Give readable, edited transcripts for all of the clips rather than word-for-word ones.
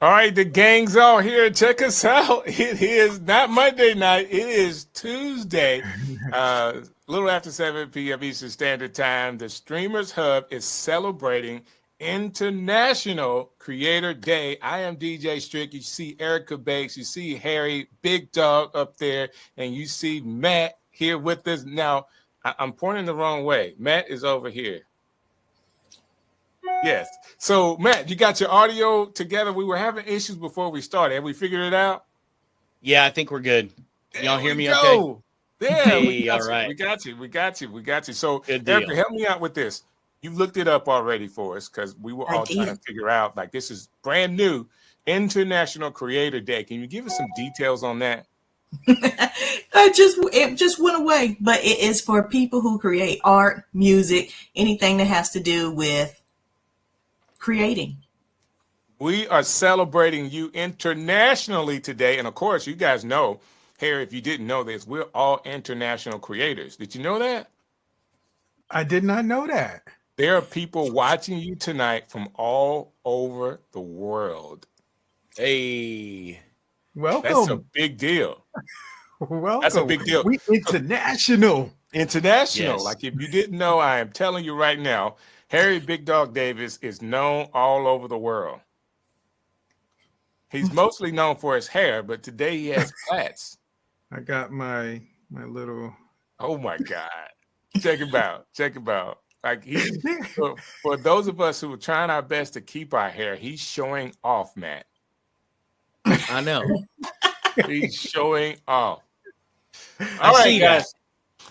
All right, the gang's all here. Check us out. It is not Monday night. It is Tuesday, a little after 7 p.m. Eastern Standard Time. The Streamers Hub is celebrating International Creator Day. I am DJ Strick. You see Erica Bakes. You see Harry, Big Dog up there, and you see Matt here with us. Now, I'm pointing the wrong way. Matt is over here. Yes. So, Matt, you got your audio together. We were having issues before we started. Have we figured it out? Yeah, I think we're good. Can y'all There hear we me okay? go. Yeah, we Hey, got all you. right. We got you. We got you. We got you. So, Good Erica, deal. help me out with this. You looked it up already for us because we were I all trying to did. figure out like this is brand new International Creator Day. Can you give us some details on that? It just went away, but it is for people who create art, music, anything that has to do with creating. We are celebrating you internationally today. And of course, you guys know, Harry, if you didn't know this, we're all international creators. Did you know that? I did not know that. There are people watching you tonight from all over the world. Hey, That's a Welcome. big deal. Welcome. That's a big deal. We international. International. yes. Like if you didn't know, I am telling you right now, Harry Big Dog Davis is known all over the world. He's mostly known for his hair, but today he has plaits. I got my little Oh my God. Check him out. Check him out. Like for those of us who are trying our best to keep our hair, he's showing off, Matt. I know. He's showing off. I All right, see that. guys.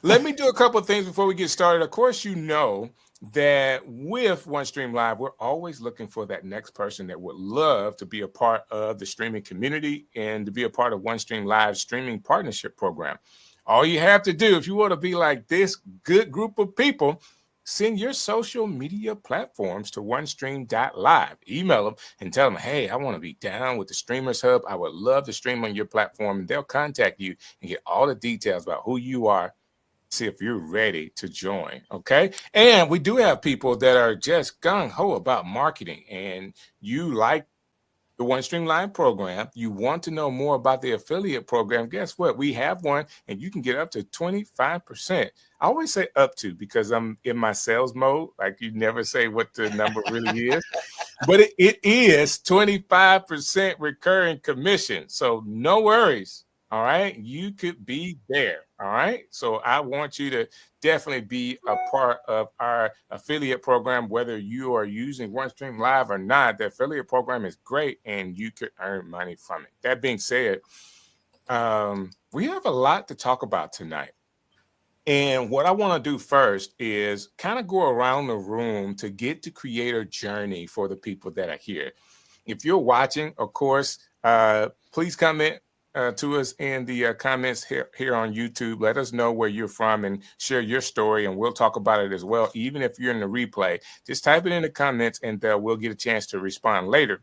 Let me do a couple of things before we get started. Of course, you know that with OneStream Live, we're always looking for that next person that would love to be a part of the streaming community and to be a part of OneStream Live's streaming partnership program. All you have to do, if you want to be like this good group of people, send your social media platforms to onestream.live. Email them and tell them, hey, I want to be down with the Streamers Hub. I would love to stream on your platform. And they'll contact you and get all the details about who you are, see if you're ready to join. Okay. And we do have people that are just gung-ho about marketing, and you like the OneStream Live program, you want to know more about the affiliate program, guess what? We have one, and you can get up to 25%. I always say up to because I'm in my sales mode. Like you never say what the number really is, but it is 25% recurring commission. So no worries. All right. You could be there. All right. So I want you to definitely be a part of our affiliate program, whether you are using OneStream Live or not. The affiliate program is great and you could earn money from it. That being said, we have a lot to talk about tonight. And what I want to do first is kind of go around the room to get the creator journey for the people that are here. If you're watching, of course, please comment to us in the comments here on YouTube. Let us know where you're from and share your story, and we'll talk about it as well. Even if you're in the replay, just type it in the comments, and we'll get a chance to respond later.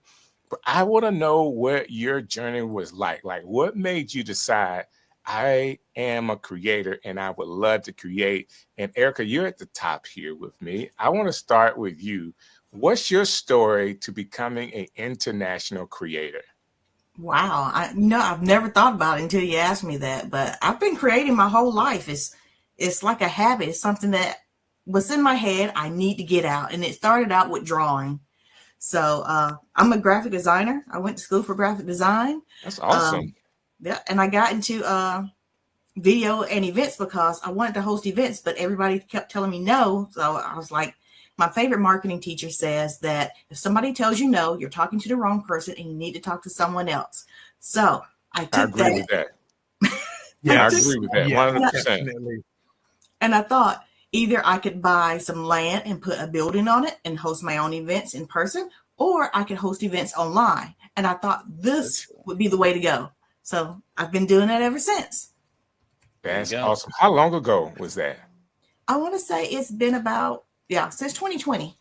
But I want to know what your journey was like. Like, what made you decide I am a creator and I would love to create? And Erica, you're at the top here with me. I want to start with you. What's your story to becoming an international creator? Wow, I've never thought about it until you asked me that. But I've been creating my whole life. It's like a habit. It's something that was in my head. I need to get out, and it started out with drawing. So I'm a graphic designer. I went to school for graphic design. That's awesome. Yeah, and I got into video and events because I wanted to host events, but everybody kept telling me no. So I was like, my favorite marketing teacher says that if somebody tells you no, you're talking to the wrong person and you need to talk to someone else. So I took agree with that. Yeah, I agree with that. 100%. Definitely. And I thought either I could buy some land and put a building on it and host my own events in person, or I could host events online. And I thought this would be the way to go. So I've been doing it ever since. That's awesome. How long ago was that? I want to say it's been about, since 2020.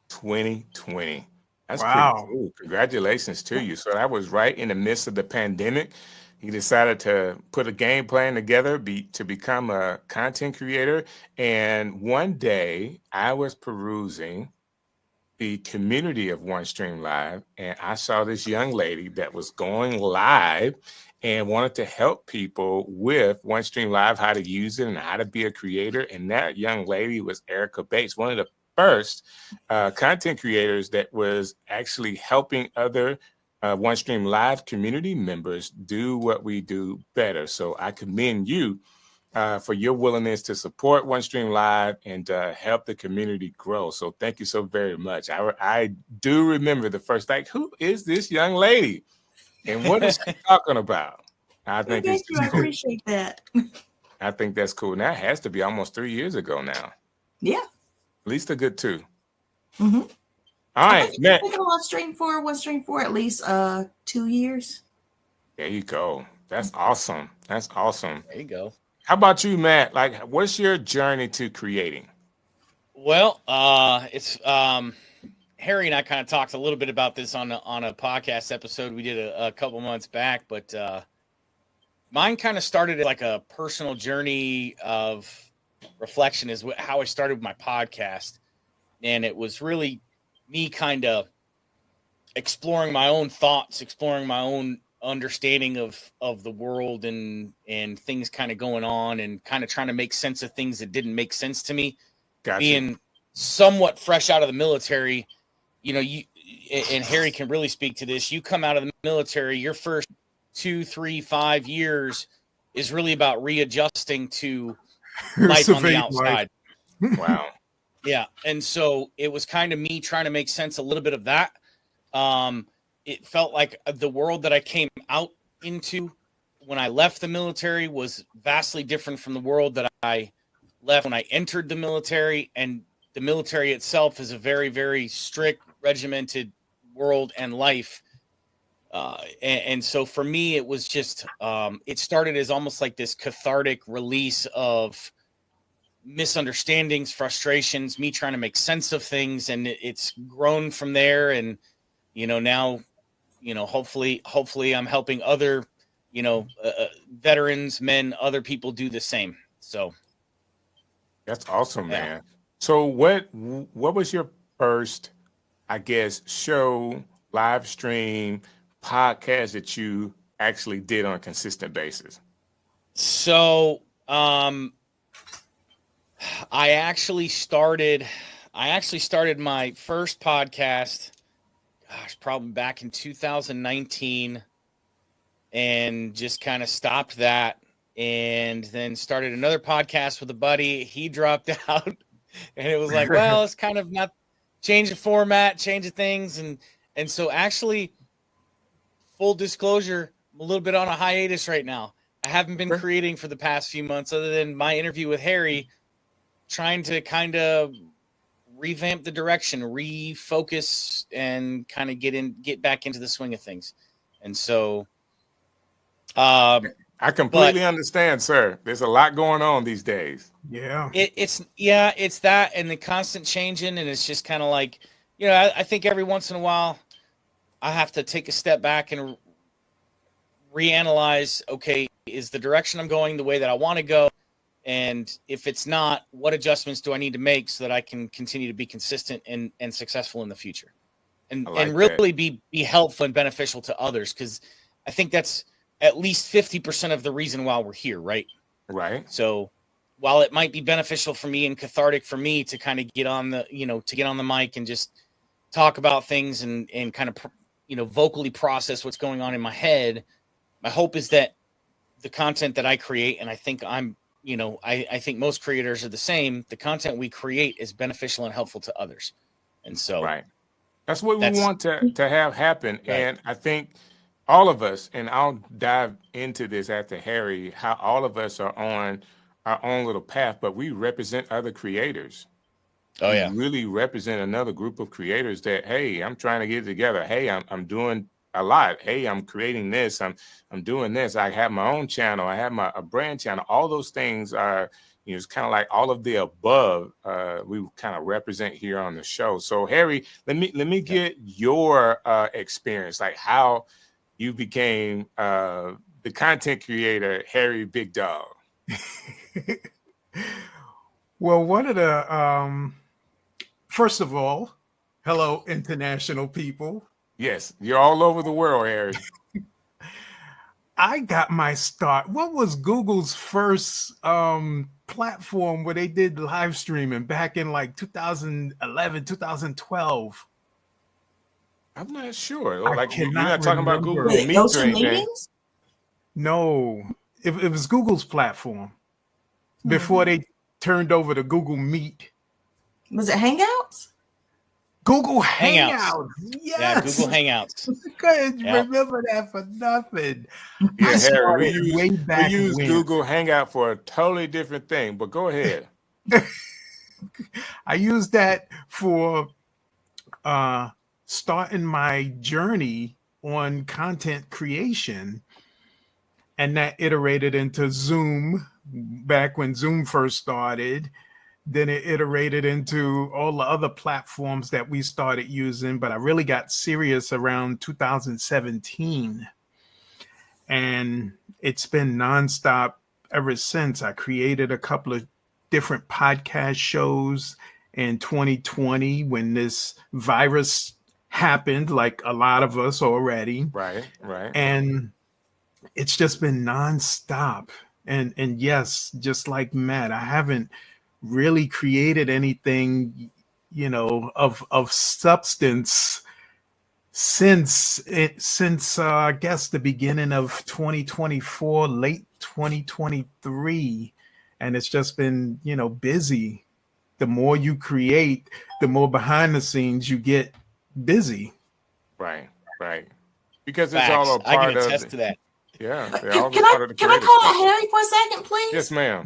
2020. That's Wow. pretty cool. Congratulations to you. So that was right in the midst of the pandemic. You decided to put a game plan together to become a content creator. And one day I was perusing the community of OneStream Live, and I saw this young lady that was going live and wanted to help people with OneStream Live, how to use it and how to be a creator. And that young lady was Erica Bates, one of the first content creators that was actually helping other OneStream Live community members do what we do better. So I commend you for your willingness to support OneStream Live and help the community grow. So thank you so very much. I do remember the first, like, who is this young lady? And what is she talking about? I think Thank it's you. I just cool. appreciate that. I think that's cool. Now it has to be almost 3 years ago now. Yeah. At least a good 2. Mm-hmm. All right, I've been on OneStream for at least 2 years. There you go. That's awesome. That's awesome. There you go. How about you, Matt? Like, what's your journey to creating? Well, it's Harry and I kind of talked a little bit about this on a podcast episode we did a couple months back, but mine kind of started like a personal journey of reflection is how I started with my podcast. And it was really me kind of exploring my own thoughts, exploring my own understanding of the world and things kind of going on and kind of trying to make sense of things that didn't make sense to me. Gotcha. Being somewhat fresh out of the military, you know, you and Harry can really speak to this. You come out of the military, your first 2, 3, 5 years is really about readjusting to life on the outside. Wow. Yeah. And so it was kind of me trying to make sense a little bit of that. It felt like the world that I came out into when I left the military was vastly different from the world that I left when I entered the military. And the military itself is a very, very strict, regimented world and life. And so for me, it was just, it started as almost like this cathartic release of misunderstandings, frustrations, me trying to make sense of things. And it's grown from there. And, you know, now, you know, hopefully I'm helping other, you know, veterans, men, other people do the same. So. That's awesome, man. So what was your first, I guess, show, live stream, podcast that you actually did on a consistent basis? So, I actually started my first podcast, probably back in 2019, and just kind of stopped that. And then started another podcast with a buddy. He dropped out, and it was like, well, it's kind of not change the format, change the things. And so actually, full disclosure, I'm a little bit on a hiatus right now. I haven't been creating for the past few months other than my interview with Harry, trying to kind of revamp the direction, refocus, and kind of get back into the swing of things. And so, I completely understand, sir. There's a lot going on these days. Yeah. It's that and the constant changing. And it's just kind of like, you know, I think every once in a while I have to take a step back and reanalyze, okay, is the direction I'm going the way that I want to go? And if it's not, what adjustments do I need to make so that I can continue to be consistent and successful in the future? And really be helpful and beneficial to others. Because I think that's at least 50% of the reason why we're here, right? Right. So while it might be beneficial for me and cathartic for me to kind of get on the mic and just talk about things and kind of, you know, vocally process what's going on in my head, my hope is that the content that I create, and I think I think most creators are the same, the content we create is beneficial and helpful to others. And so right. That's what we want to have happen. Right. And I think all of us, and I'll dive into this after Harry, how all of us are on our own little path, but we represent other creators. Oh, yeah. We really represent another group of creators that, hey, I'm trying to get it together. Hey, I'm doing a lot. Hey, I'm creating this. I'm doing this. I have my own channel. I have a brand channel. All those things are, you know, it's kind of like all of the above. We kind of represent here on the show. So, Harry, let me get your experience, like how you became the content creator, Harry Big Dog. Well, one of the first of all, Hello, international people. Yes, you're all over the world, Harry. I got my start. What was Google's first platform where they did live streaming back in like 2011, 2012? I'm not sure. I Like you're cannot not talking about remember. Google Was it Meets or Ocean anything. Meetings? No, it was Google's platform before Hmm. they turned over to Google Meet. Was it Hangouts? Google Hangouts. Hangouts. Yeah, Yes. Google Hangouts. I couldn't Yep. remember that for nothing. I Yeah, Harry, we started use way we back use when. Google Hangout for a totally different thing. But go ahead. I used that for starting my journey on content creation, and that iterated into Zoom back when Zoom first started. Then it iterated into all the other platforms that we started using, but I really got serious around 2017, and it's been nonstop ever since. I created a couple of different podcast shows in 2020 when this virus happened, like a lot of us already. Right, right. And it's just been nonstop. And yes, just like Matt, I haven't really created anything, of substance since I guess the beginning of 2024, late 2023, and it's just been busy. The more you create, the more behind the scenes you get busy. Right, right. Because it's all Facts. a I can part of attest the, to that. yeah, they're Can, all a can I part of the can I creative call stuff. out Harry for a second, Yes, please? ma'am.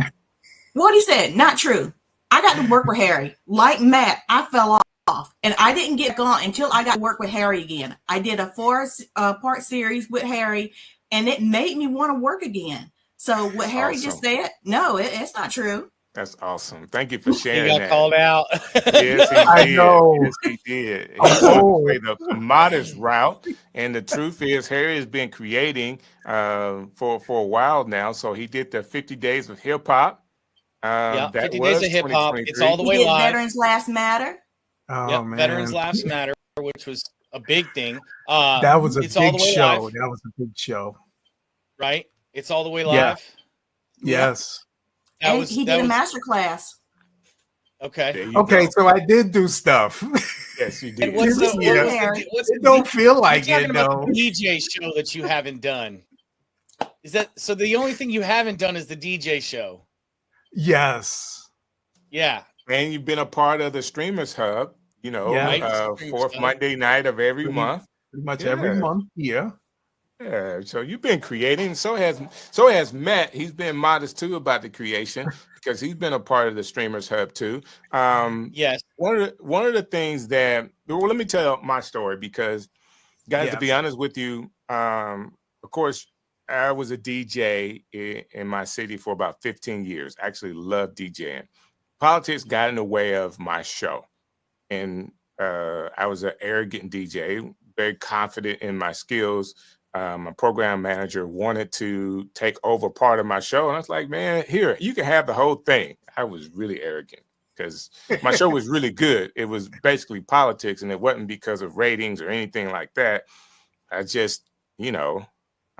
What he said, not true. I got to work with Harry. Like Matt, I fell off, and I didn't get gone until I got to work with Harry again. I did a four-part series with Harry, and it made me want to work again. So what Harry just Awesome. said, no, it's not true. That's awesome. Thank you for He sharing got that. called out. Yes, he I did. know. Yes, he did. He wanted to Oh, play the modest route, and the truth is, Harry has been creating for a while now. So he did the 50 Days of Hip Hop. Yeah, That 50 Days was of Hip Hop. It's all 2023. the He way did live. Veterans Last Matter. oh Yep, Veterans man, Lives Matter, which was a big thing. that was a It's all big the way show. live, That was a big show. right? It's all the way Yeah. live. Yep. Yes. And he did a master class. Okay. There you Okay, go. so I did do stuff. Yes, you And did. what's the Yeah. what's It don't feel you're like talking it about though. the DJ show that you haven't done? Is that so? The only thing you haven't done is the DJ show. Yes. Yeah, And you've been a part of the Streamers Hub, Right. fourth Monday night of every Pretty, month. pretty much Yeah. every month here. Yeah, so you've been creating. So has Matt. He's been modest too about the creation because he's been a part of the Streamers Hub too. yes. One of the things that, well, let me tell my story because, guys, to be Yes. honest with you, of course, I was a DJ in my city for about 15 years. Actually, loved DJing. Politics got in the way of my show, and I was an arrogant DJ, very confident in my skills. My program manager wanted to take over part of my show. And I was like, man, here, you can have the whole thing. I was really arrogant because my show was really good. It was basically politics, and it wasn't because of ratings or anything like that. I just,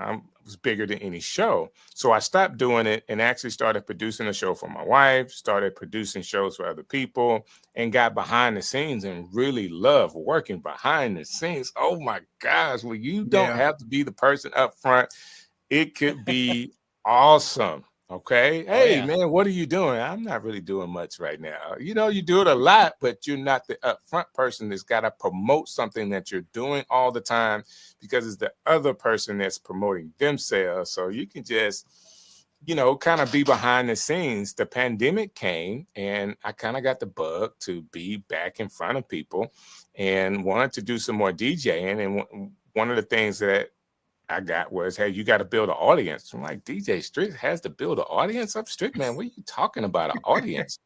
I was bigger than any show. So I stopped doing it and actually started producing a show for my wife, started producing shows for other people, and got behind the scenes and really love working behind the scenes. Oh my gosh, well, you don't have to be the person up front. It could be awesome. Okay. Hey, yeah. man, what are you doing? I'm not really doing much right now. You do it a lot, but you're not the upfront person that's got to promote something that you're doing all the time because it's the other person that's promoting themselves. So you can just, kind of be behind the scenes. The pandemic came and I kind of got the bug to be back in front of people and wanted to do some more DJing. And one of the things that I got was, hey, you got to build an audience. I'm like, DJ Strick has to build an audience? I'm Strick, man. What are you talking about, an audience?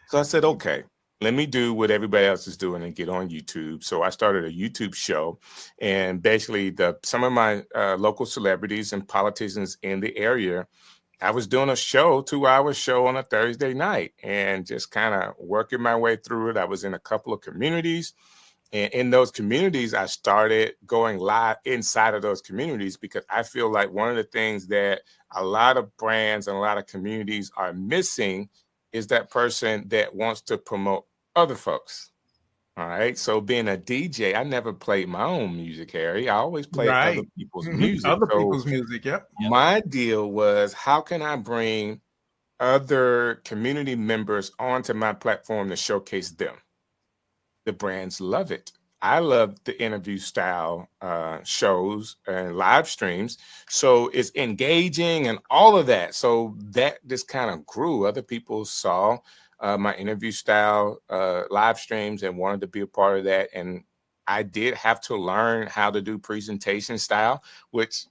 So I said, okay, let me do what everybody else is doing and get on YouTube. So I started a YouTube show, and basically some of my local celebrities and politicians in the area I was doing a show, 2-hour show on a Thursday night, and just kind of working my way through it. I was in a couple of communities, and in those communities, I started going live inside of those communities, because I feel like one of the things that a lot of brands and a lot of communities are missing is that person that wants to promote other folks. All right. So being a DJ, I never played my own music, Harry. I always played other Right. people's music. Other So people's music. Yep. my deal was, how can I bring other community members onto my platform to showcase them? The brands love it. I love the interview style shows and live streams. So it's engaging and all of that. So that just kind of grew. Other people saw my interview style live streams and wanted to be a part of that. And I did have to learn how to do presentation style, which,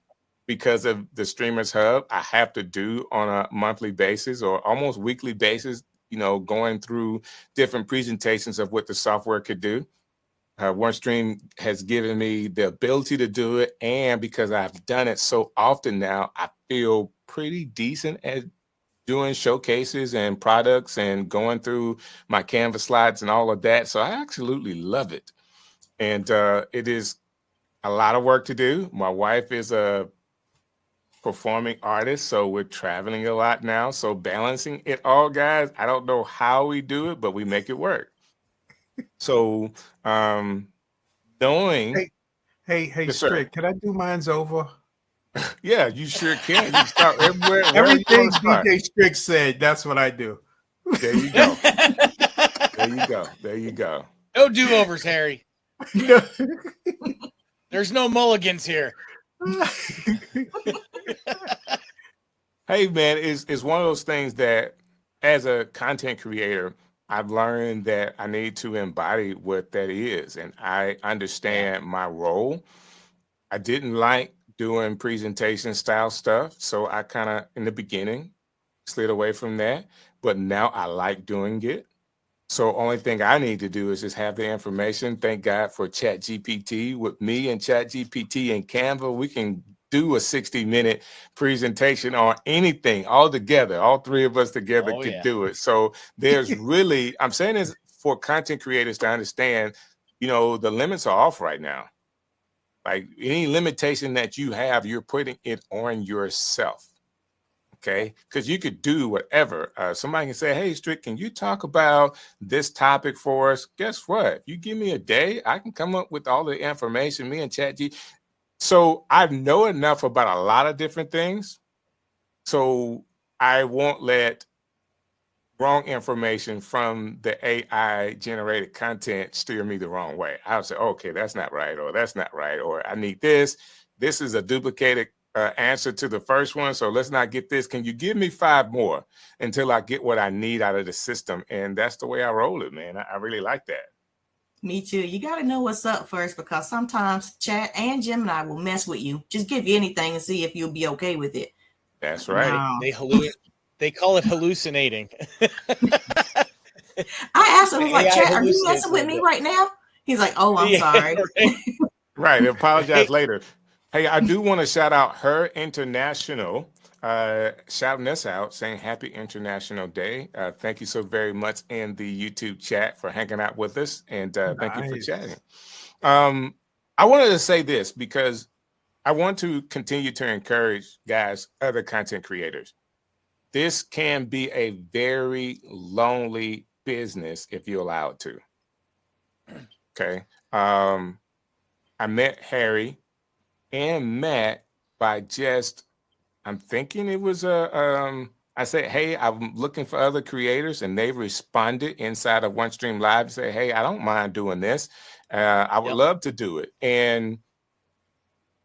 because of the Streamers Hub, I have to do on a monthly basis or almost weekly basis, going through different presentations of what the software could do. OneStream has given me the ability to do it. And because I've done it so often now, I feel pretty decent at doing showcases and products and going through my Canvas slides and all of that. So I absolutely love it. And it is a lot of work to do. My wife is a performing artist, so we're traveling a lot now. So balancing it all, guys, I don't know how we do it, but we make it work. So knowing Hey, Yes, sir. Strick, can I do mine's over? Yeah, you sure can. You can start everywhere. wherever you Everything want to start. DJ Strick said, that's what I do. There you go. There you go. There you go. No do-overs, Harry. No. There's no mulligans here. Hey, man, it's one of those things that as a content creator, I've learned that I need to embody what that is. And I understand my role. I didn't like doing presentation style stuff. So I kind of, in the beginning, slid away from that. But now I like doing it. So only thing I need to do is just have the information. Thank God for ChatGPT. With me and ChatGPT and Canva, we can do a 60-minute presentation on anything all together. All three of us together could do it. So there's really, I'm saying this for content creators to understand, the limits are off right now. Like any limitation that you have, you're putting it on yourself. Okay, because you could do whatever. Somebody can say, hey, Strick, can you talk about this topic for us? Guess what? You give me a day, I can come up with all the information, me and ChatGPT. So I know enough about a lot of different things. So I won't let wrong information from the AI generated content steer me the wrong way. I'll say, okay, that's not right, or that's not right, or I need this. This is a duplicated answer to the first one. So let's not get this. Can you give me 5 more until I get what I need out of the system? And that's the way I roll it, man. I really like that. Me too. You got to know what's up first, because sometimes Chat and Gemini will mess with you. Just give you anything and see if you'll be okay with it. That's right. Wow. They call it hallucinating. I asked him, I was like, Chat, are you messing with me right now? He's like, oh, I'm sorry. Right. Apologize later. Hey, I do want to shout out Her International, shouting us out, saying Happy International Day. Thank you so very much in the YouTube chat for hanging out with us, and thank you for chatting. I wanted to say this because I want to continue to encourage guys, other content creators. This can be a very lonely business if you allow it to. Okay. I met Harry and Matt by I'm thinking it was I said, hey, I'm looking for other creators, and they responded inside of OneStream Live and say, hey, I don't mind doing this. I would love to do it. And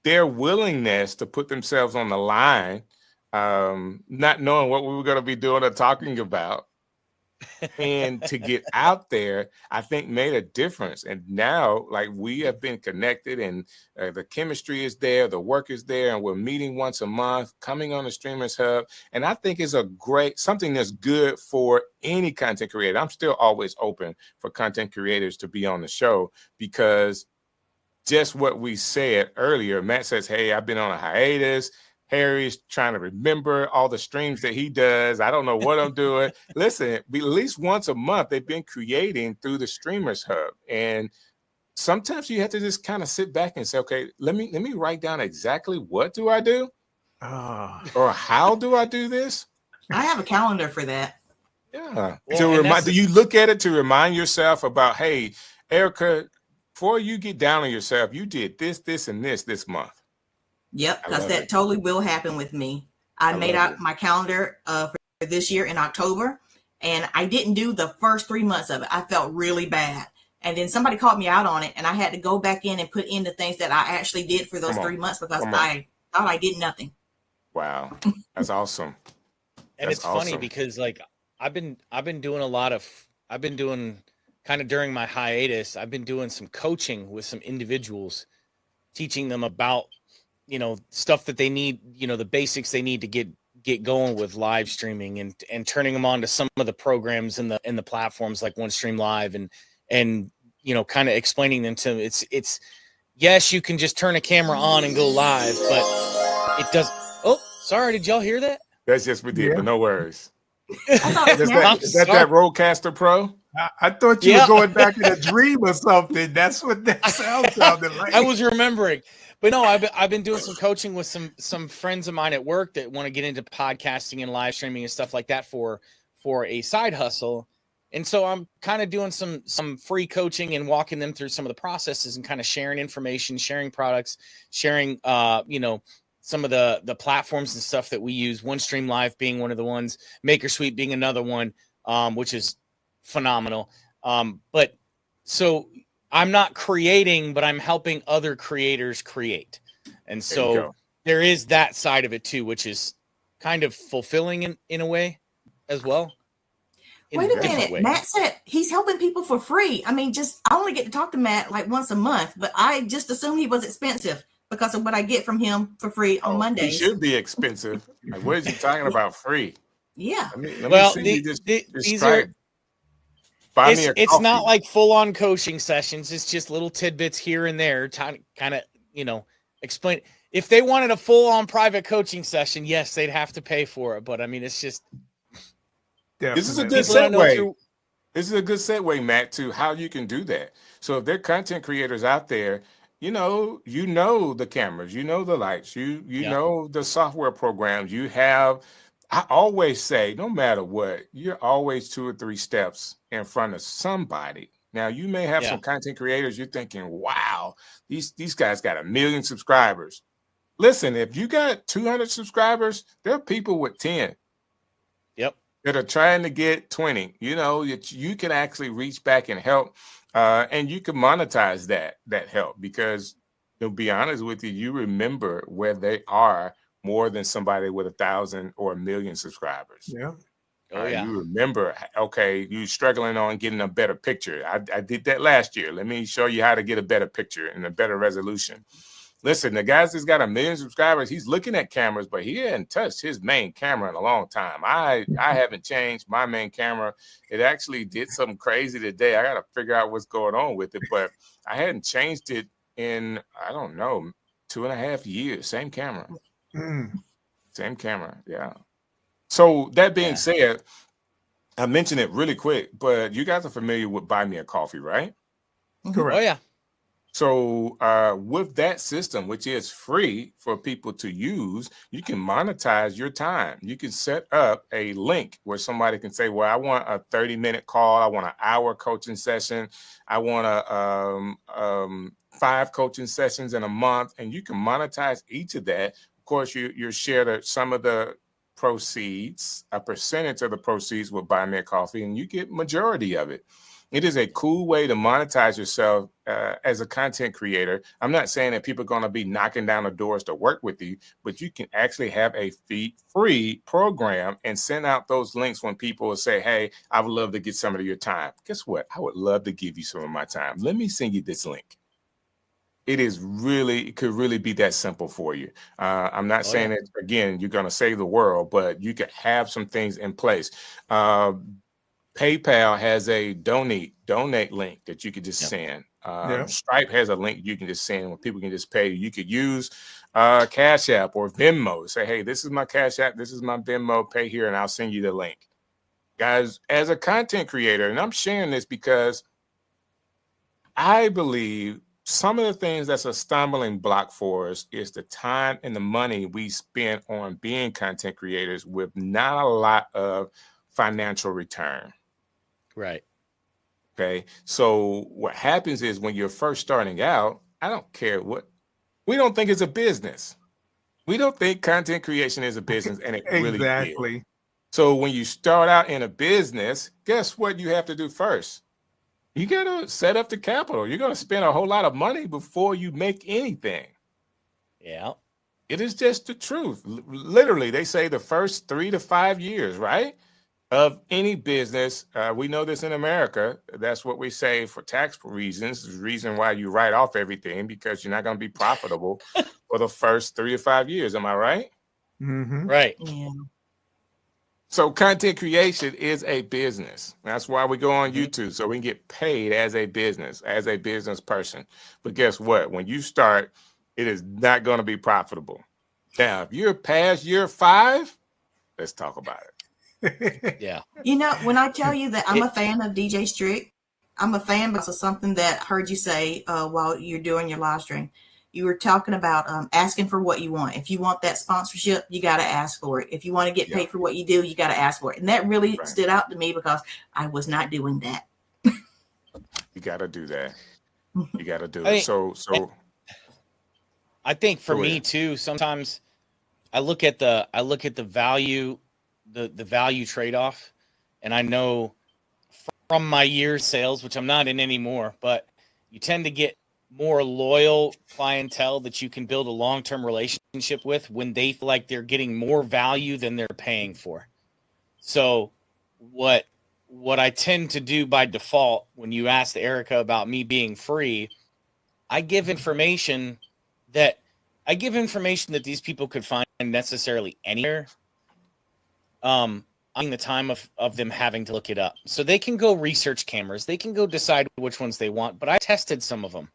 their willingness to put themselves on the line, not knowing what we were going to be doing or talking about, and to get out there, I think made a difference. And now, like, we have been connected, and the chemistry is there, the work is there, and we're meeting once a month, coming on the Streamers Hub. And I think it's something that's good for any content creator. I'm still always open for content creators to be on the show, because just what we said earlier, Matt says, hey, I've been on a hiatus. Harry's trying to remember all the streams that he does. I don't know what I'm doing. Listen, at least once a month, they've been creating through the Streamers Hub. And sometimes you have to just kind of sit back and say, okay, let me write down exactly what do I do? Or how do I do this? I have a calendar for that. Yeah. Well, do you look at it to remind yourself about, hey, Erica, before you get down on yourself, you did this, and this month. Yep, because that totally will happen with me. I made out my calendar for this year in October, and I didn't do the first 3 months of it. I felt really bad. And then somebody called me out on it, and I had to go back in and put in the things that I actually did for those 3 months because I thought I did nothing. Wow. That's awesome. And it's funny because like I've been doing kind of during my hiatus, I've been doing some coaching with some individuals, teaching them about, stuff that they need, the basics they need to get going with live streaming and turning them on to some of the programs in the platforms like OneStream Live and kind of explaining them to them. It's yes, you can just turn a camera on and go live, but it does. Oh, sorry. Did y'all hear that? That's just we did, but no worries. I thought it was Is that Rodecaster Pro? I thought you were going back in a dream or something. That's what that sound sounded like. I was remembering. But no, I've been doing some coaching with some friends of mine at work that want to get into podcasting and live streaming and stuff like that for a side hustle. And so I'm kind of doing some free coaching and walking them through some of the processes and kind of sharing information, sharing products, sharing some of the platforms and stuff that we use. OneStream Live being one of the ones, MakerSuite being another one, which is phenomenal. But so I'm not creating, but I'm helping other creators create. And so there is that side of it too, which is kind of fulfilling in a way as well. Wait a minute. Matt said he's helping people for free. I mean, I only get to talk to Matt like once a month, but I just assumed he was expensive because of what I get from him for free on Mondays. He should be expensive. Like, what is he talking about free? Yeah. Let me see these are... It's not like full-on coaching sessions. It's just little tidbits here and there, kind of, explain. If they wanted a full-on private coaching session, yes, they'd have to pay for it. But I mean, it's just. This is a good segue. This is a good segue, Matt, to how you can do that. So if there are content creators out there, you know the cameras, the lights, you know the software programs. You have. I always say, no matter what, you're always 2 or 3 steps in front of somebody. Now, you may have some content creators, you're thinking, wow, these guys got 1 million subscribers. Listen, if you got 200 subscribers, there are people with 10. Yep. That are trying to get 20. You can actually reach back and help, and you can monetize that help because, to be honest with you, you remember where they are more than somebody with 1,000 or 1 million subscribers. Yeah. You remember, okay, you're struggling on getting a better picture. I did that last year. Let me show you how to get a better picture and a better resolution. Listen, the guy that's got 1 million subscribers, he's looking at cameras, but he hadn't touched his main camera in a long time. I haven't changed my main camera. It actually did something crazy today. I got to figure out what's going on with it, but I hadn't changed it in, I don't know, 2.5 years. Same camera. Same camera. Yeah. So that being said, I mentioned it really quick, but you guys are familiar with Buy Me a Coffee, right? Correct. Oh, yeah. So with that system, which is free for people to use, you can monetize your time. You can set up a link where somebody can say, well, I want a 30-minute call. I want an hour coaching session. I want 5 coaching sessions in a month. And you can monetize each of that. Of course, you're shared some of the proceeds, a percentage of the proceeds will Buy Me a Coffee, and you get majority of it. It is a cool way to monetize yourself as a content creator. I'm not saying that people are going to be knocking down the doors to work with you, but you can actually have a free program and send out those links when people will say, hey, I would love to get some of your time. Guess what? I would love to give you some of my time. Let me send you this link. It could really be that simple for you. I'm not saying that, again, you're going to save the world, but you could have some things in place. PayPal has a donate link that you could just send. Yeah. Stripe has a link you can just send where people can just pay. You could use Cash App or Venmo. Say, hey, this is my Cash App, this is my Venmo, pay here, and I'll send you the link. Guys, as a content creator, and I'm sharing this because I believe some of the things that's a stumbling block for us is the time and the money we spend on being content creators with not a lot of financial return. Right. Okay. So what happens is when you're first starting out, I don't care what, we don't think it's a business. We don't think content creation is a business, and it really is. Exactly. So when you start out in a business, guess what you have to do first? You got to set up the capital. You're going to spend a whole lot of money before you make anything. Yeah. It is just the truth. Literally, they say the first 3 to 5 years, right, of any business. We know this in America. That's what we say for tax reasons. The reason why you write off everything, because you're not going to be profitable for the first 3 to 5 years. Am I right? Mm-hmm. Right. Yeah. So content creation is a business. That's why we go on YouTube, so we can get paid as a business person. But guess what? When you start, it is not going to be profitable. Now, if you're past year 5, let's talk about it. Yeah. You know, when I tell you that I'm a fan of DJ Strick, I'm a fan because of something that I heard you say while you're doing your live stream. You were talking about asking for what you want. If you want that sponsorship, you got to ask for it. If you want to get paid for what you do, you got to ask for it. And that really stood out to me because I was not doing that. You got to do that. You got to do it. So I think for me too, sometimes I look at the value, the value trade-off, and I know from my year's sales, which I'm not in anymore, but you tend to get more loyal clientele that you can build a long-term relationship with when they feel like they're getting more value than they're paying for. So what I tend to do by default, when you asked Erica about me being free, I give information that these people could find necessarily anywhere. In the time of them having to look it up. So they can go research cameras. They can go decide which ones they want, but I tested some of them.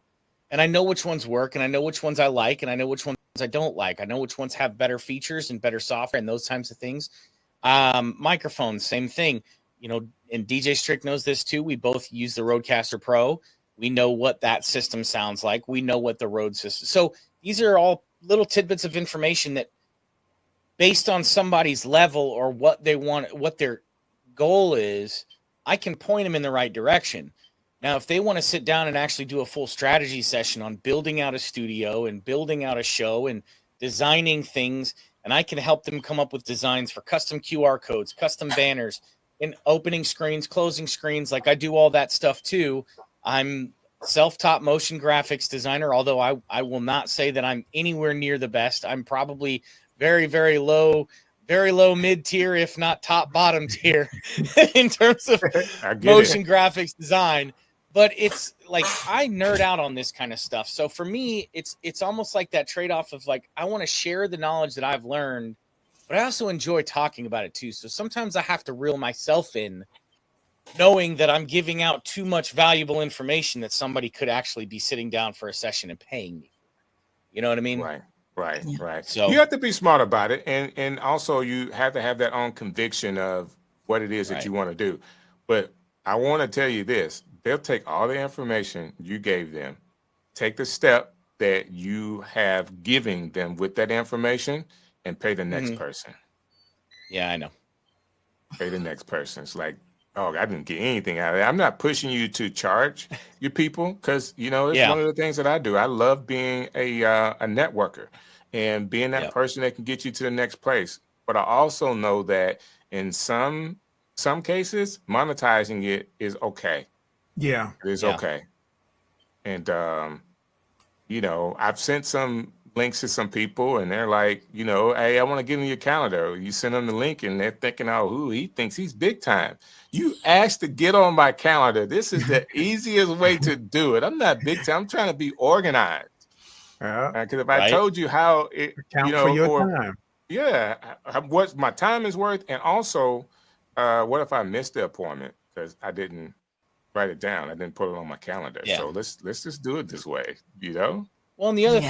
And I know which ones work, and I know which ones I like, and I know which ones I don't like. I know which ones have better features and better software and those types of things. Microphones, same thing. You know, and DJ Strick knows this too. We both use the Rodecaster Pro. We know what that system sounds like. We know what the Rode system. So these are all little tidbits of information that, based on somebody's level or what they want, what their goal is, I can point them in the right direction. Now, if they want to sit down and actually do a full strategy session on building out a studio and building out a show and designing things, and I can help them come up with designs for custom QR codes, custom banners, and opening screens, closing screens, like I do all that stuff too. I'm self-taught motion graphics designer, although I will not say that I'm anywhere near the best. I'm probably very, very low mid-tier, if not top bottom tier in terms of motion graphics design. But it's like I nerd out on this kind of stuff. So for me, it's almost like that trade-off of like, I want to share the knowledge that I've learned, but I also enjoy talking about it too. So sometimes I have to reel myself in, knowing that I'm giving out too much valuable information that somebody could actually be sitting down for a session and paying me. You know what I mean? Right. So you have to be smart about it, and also you have to have that own conviction of what it is that you want to do. But I want to tell you this: they'll take all the information you gave them, take the step that you have giving them with that information, and pay the next person. Yeah, I know. Pay the next person. It's like, oh, I didn't get anything out of it. I'm not pushing you to charge your people, because it's one of the things that I do. I love being a networker and being that person that can get you to the next place. But I also know that in some cases, monetizing it is okay. Yeah, it is okay. And I've sent some links to some people, and they're like, hey, I want to get in your calendar. You send them the link, and they're thinking, oh, he thinks he's big time. You asked to get on my calendar. This is the easiest way to do it. I'm not big time. I'm trying to be organized. Because if I told you how it, account for your time. Yeah, what my time is worth, and also, what if I missed the appointment because I didn't write it down. I didn't put it on my calendar. Yeah. So let's just do it this way, you know? Well, and the other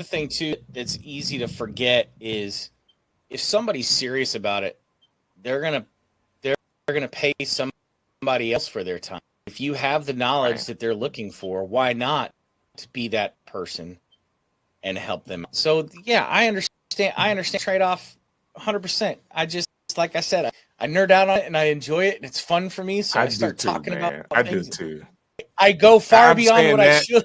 thing too that's easy to forget is if somebody's serious about it, they're gonna pay somebody else for their time. If you have the knowledge that they're looking for, why not be that person and help them? So yeah, I understand trade-off 100%. I just, like I said, I nerd out on it and I enjoy it and it's fun for me. So I start talking about things. I do too. I go far beyond what I should.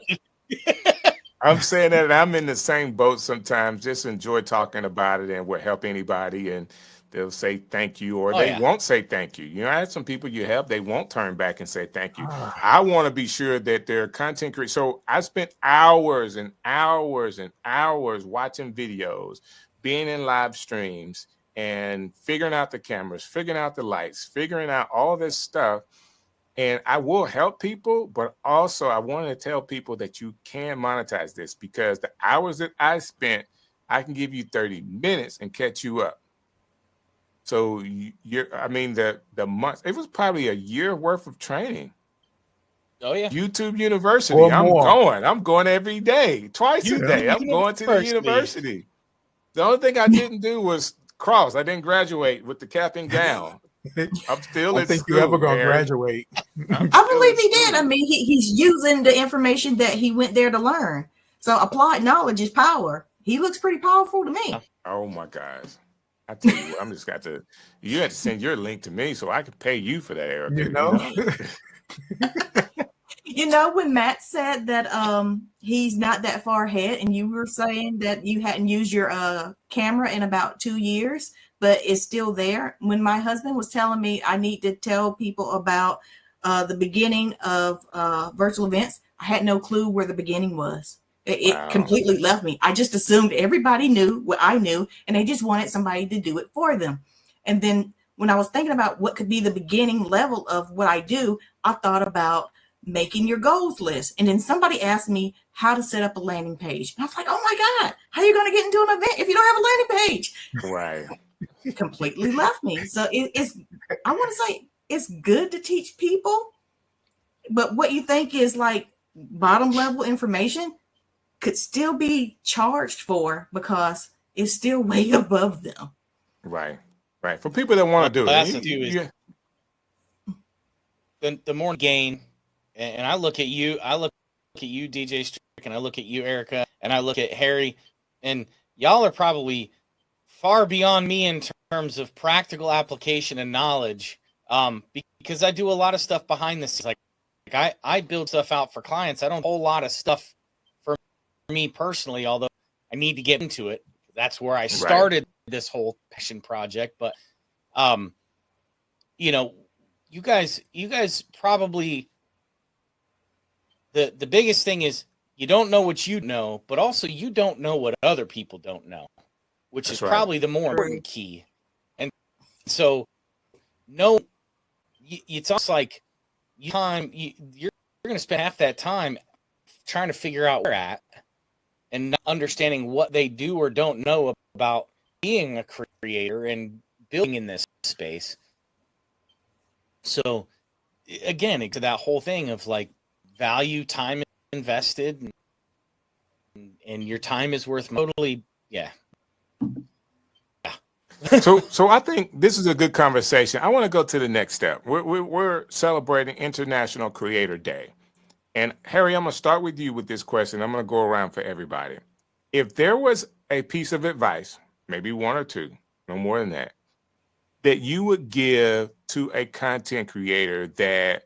I'm saying that, and I'm in the same boat sometimes. Just enjoy talking about it, and we'll help anybody, and they'll say thank you, or they won't say thank you. You know, I had some people you help, they won't turn back and say thank you. I want to be sure that their content creators. So I spent hours and hours and hours watching videos, being in live streams, and figuring out the cameras, figuring out the lights, figuring out all this stuff. And I will help people, but also I want to tell people that you can monetize this, because the hours that I spent, I can give you 30 minutes and catch you up. So the months, it was probably a year worth of training. Oh yeah. YouTube University. I'm going every day, twice a day. I'm going to the university. The only thing I didn't do was cross. I didn't graduate with the cap and gown. I'm still I think you're ever going to graduate. I believe he did. I mean, he's using the information that he went there to learn. So applied knowledge is power. He looks pretty powerful to me. Oh my gosh. I tell you what, you had to send your link to me so I could pay you for that, Erica. You know, when Matt said that he's not that far ahead, and you were saying that you hadn't used your camera in about 2 years, but it's still there. When my husband was telling me I need to tell people about the beginning of virtual events, I had no clue where the beginning was. It completely left me. I just assumed everybody knew what I knew, and they just wanted somebody to do it for them. And then when I was thinking about what could be the beginning level of what I do, I thought about making your goals list. And then somebody asked me how to set up a landing page. And I was like, oh my God, how are you going to get into an event if you don't have a landing page? Right. It completely left me. So I want to say it's good to teach people, but what you think is like bottom level information could still be charged for because it's still way above them. Right. Right. For people that want to do it. The more gain. And I look at you, DJ Strick, and I look at you, Erica, and I look at Harry, and y'all are probably far beyond me in terms of practical application and knowledge, because I do a lot of stuff behind the scenes. Like I build stuff out for clients. I don't do a whole lot of stuff for me personally, although I need to get into it. That's where I started this whole passion project. But, you guys probably... The biggest thing is you don't know what you know, but also you don't know what other people don't know, which is probably the more important key. And so, it's almost like you're going to spend half that time trying to figure out where you're at and not understanding what they do or don't know about being a creator and building in this space. So, again, to that whole thing of like, value time invested and your time is worth totally. So I think this is a good conversation. I want to go to the next step. We're celebrating International Creator Day, and Harry, I'm gonna start with you with this question. I'm gonna go around for everybody. If there was a piece of advice, maybe one or two, no more than that you would give to a content creator that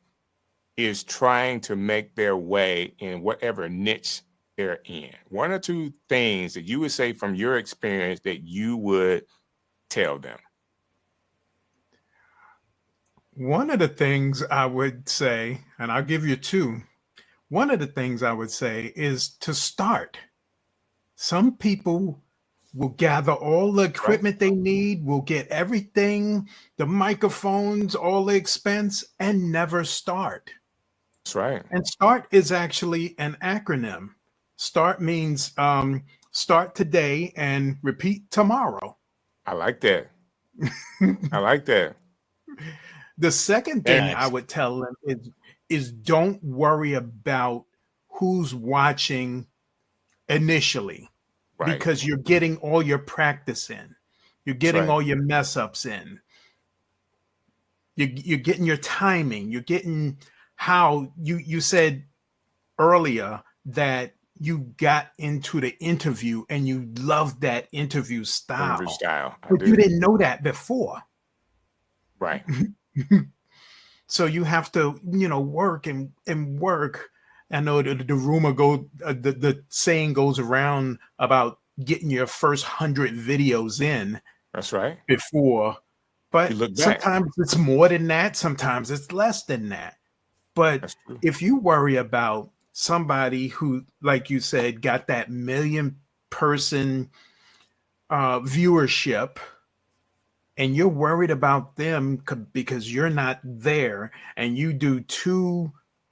is trying to make their way in whatever niche they're in, one or two things that you would say from your experience that you would tell them. One of the things I would say, and I'll give you two. One of the things I would say is to start. Some people will gather all the equipment they need, will get everything, the microphones, all the expense, and never start. That's right. And START is actually an acronym. START means start today and repeat tomorrow. I like that. I like that. The second thing I would tell them is don't worry about who's watching initially, Right. because you're getting all your practice in. You're getting right. all your mess ups in. You're getting your timing. You're getting how you said earlier that you got into the interview and you loved that interview Interview style, style. I but you do. didn't know that before. Right. So you have to, work and work. I know the rumor the saying goes around about getting your first 100 videos in That's right. before, You but look back. sometimes it's more than that, sometimes it's less than that. But That's true. if you worry about somebody who, like you said, got that million-person viewership, and you're worried about them because you're not there, and you do 2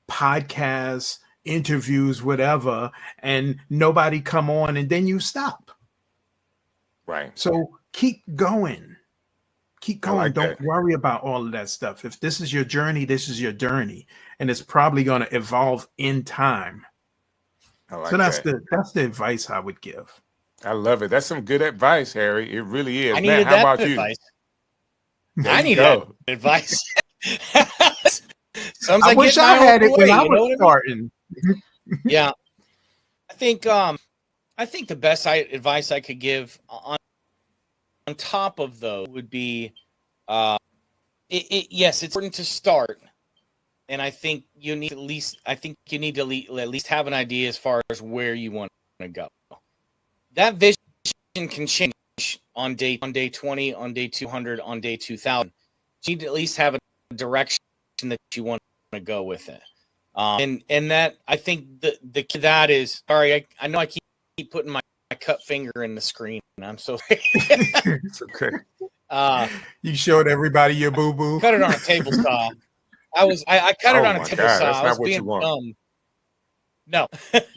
podcasts, interviews, whatever, and nobody come on, and then you stop. Right. So keep going. Keep I going. like Don't that. worry about all of that stuff. If this is your journey, this is your journey, and it's probably going to evolve in time. I So like that. that's the advice I would give. I love it. That's some good advice, Harry. It really is. I Matt, needed how that about you? advice. There I you need go. that advice. Sometimes I wish get I my had own it when way, I you know was what I mean? starting. Yeah. I think the best advice I could give on top of those would be yes, it's important to start. And I think you need at least have an idea as far as where you want to go. That vision can change on day 20, on day 200, on day 2000. You need to at least have a direction that you want to go with it. And that, I think the key to that is, sorry, I know I keep putting my cut finger in the screen. I'm so It's okay. You showed everybody your boo-boo. cut it on a table saw. I cut it Oh on a my table God, saw. that's I was not what you being want. dumb. No.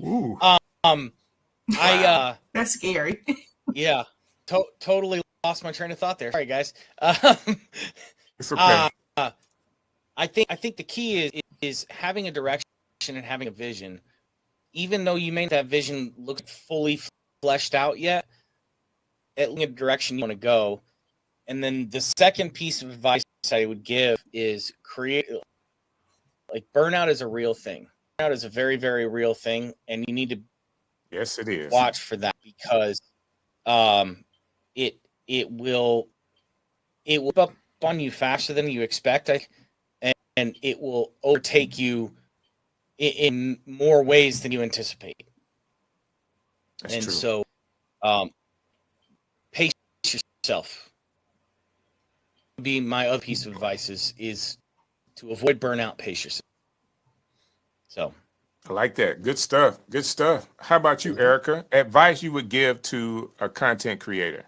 Ooh. I That's scary. yeah, totally lost my train of thought there. Sorry, guys. It's okay. I think the key is having a direction and having a vision. Even though you may not that vision look fully fleshed out yet, at least a direction you want to go. And then the second piece of advice I would give is burnout is a real thing. Burnout is a very, very real thing, and you need to Yes, it is. watch for that because it will up on you faster than you expect, and it will overtake you in more ways than you anticipate. That's And true. so pace yourself. Be my other piece of advice is to avoid burnout, pace yourself. So I like that. Good stuff. Good stuff. How about you, Erica? Advice you would give to a content creator?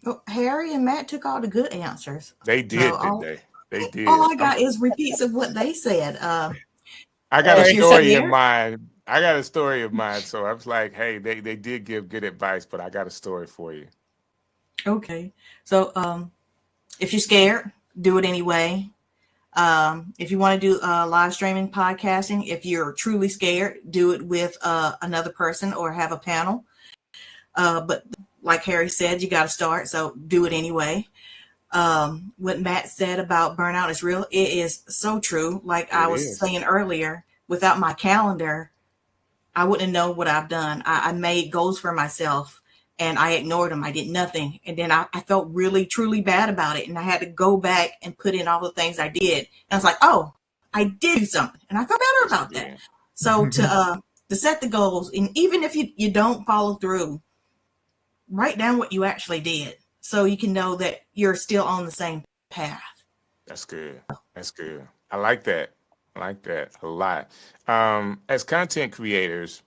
Well, Harry and Matt took all the good answers. They So did, didn't they? They did. all I got is repeats of what they said. I got a if you're story in scared, mind. I got a story of mine. So I was like, hey, they did give good advice, but I got a story for you. okay. So if you're scared, do it anyway. If you want to do live streaming podcasting, if you're truly scared, do it with another person or have a panel. But like Harry said, you got to start, so do it anyway. What Matt said about burnout is real. It is so true. Like I It was is. saying earlier, without my calendar, I wouldn't know what I've done. I made goals for myself and I ignored them. I did nothing. And then I felt really, truly bad about it. And I had to go back and put in all the things I did. And I was like, oh, I did do something. And I felt better about that. Yeah. So to set the goals, and even if you don't follow through, write down what you actually did so you can know that you're still on the same path. That's good. That's good. I like that. I like that a lot. As content creators,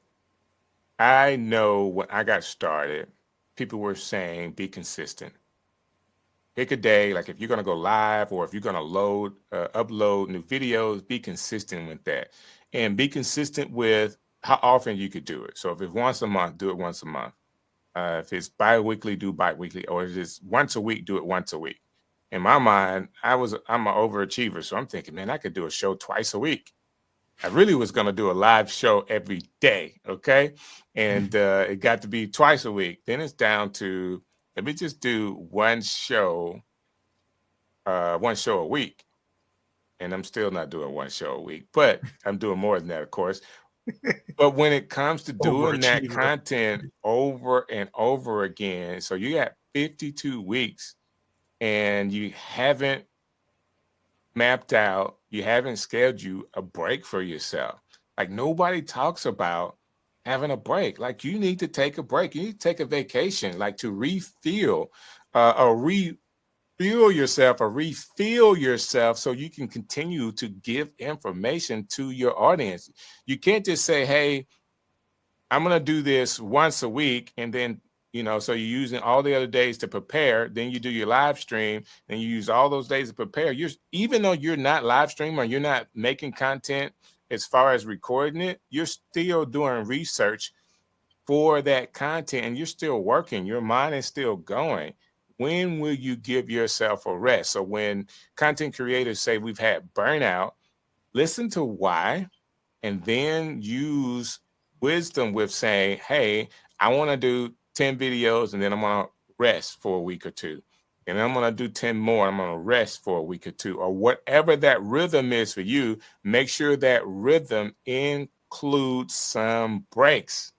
I know when I got started, people were saying be consistent. Pick a day, like if you're going to go live or if you're going to upload new videos, be consistent with that. And be consistent with how often you could do it. So if it's once a month, do it once a month. If it's bi-weekly, do bi-weekly. Or if it's once a week, do it once a week. In my mind, I'm an overachiever. So I'm thinking, man, I could do a show twice a week. I really was going to do a live show every day. Okay. And it got to be twice a week. Then it's down to, let me just do one show a week. And I'm still not doing one show a week, but I'm doing more than that, of course. But when it comes to doing that Overachiever. content over and over again, so you got 52 weeks and you haven't mapped out, you haven't scheduled a break for yourself. Like nobody talks about having a break. Like you need to take a break. You need to take a vacation, like to refuel or refuel yourself or refill yourself so you can continue to give information to your audience. You can't just say, hey, I'm going to do this once a week and then, so you're using all the other days to prepare. Then you do your live stream and you use all those days to prepare. Even though you're not live streaming or you're not making content as far as recording it, you're still doing research for that content and you're still working. Your mind is still going. When will you give yourself a rest? So when content creators say we've had burnout, listen to why and then use wisdom with saying, hey, I want to do 10 videos and then I'm going to rest for a week or two. And I'm going to do 10 more. I'm going to rest for a week or two, or whatever that rhythm is for you. Make sure that rhythm includes some breaks.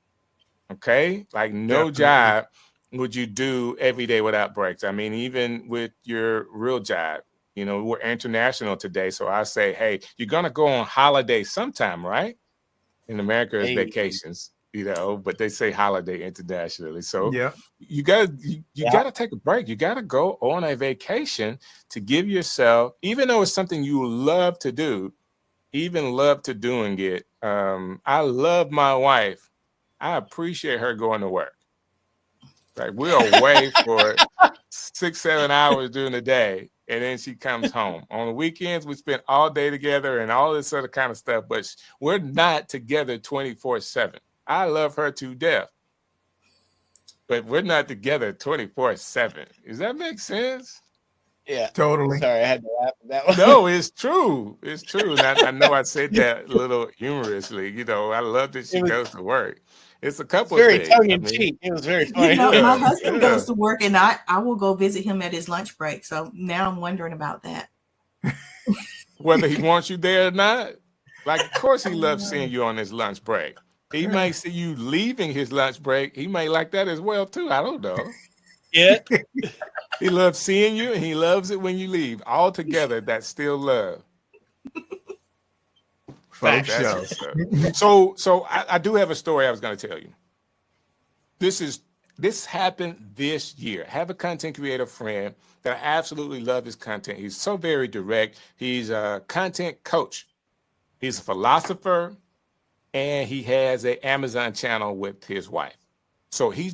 Okay. Like no job would you do every day without breaks. I mean, even with your real job, we're international today. So I say, hey, you're going to go on holiday sometime, right? In America, it's vacations, but they say holiday internationally. So you got to take a break. You got to go on a vacation to give yourself, even though it's something you love to do, even love to doing it. I love my wife. I appreciate her going to work. Like we're away for 6-7 hours during the day. And then she comes home. On the weekends, we spend all day together and all this other kind of stuff, but we're not together 24/7. I love her to death, but we're not together 24/7. Does that make sense? Yeah. Totally. Sorry, I had to laugh at that one. No, it's true. It's true. And I know I said that a little humorously. I love that she goes to work. It's a couple of things. Very tongue in cheek. It was very funny. My husband goes to work and I will go visit him at his lunch break. So now I'm wondering about that. Whether he wants you there or not. Like, of course he loves seeing you on his lunch break. He might see you leaving his lunch break. He may like that as well, too. I don't know. Yeah. He loves seeing you and he loves it when you leave. All together, that's still love. So I do have a story I was going to tell you. This happened this year. I have a content creator friend that I absolutely love his content. He's so very direct. He's a content coach. He's a philosopher, and he has an Amazon channel with his wife. So he's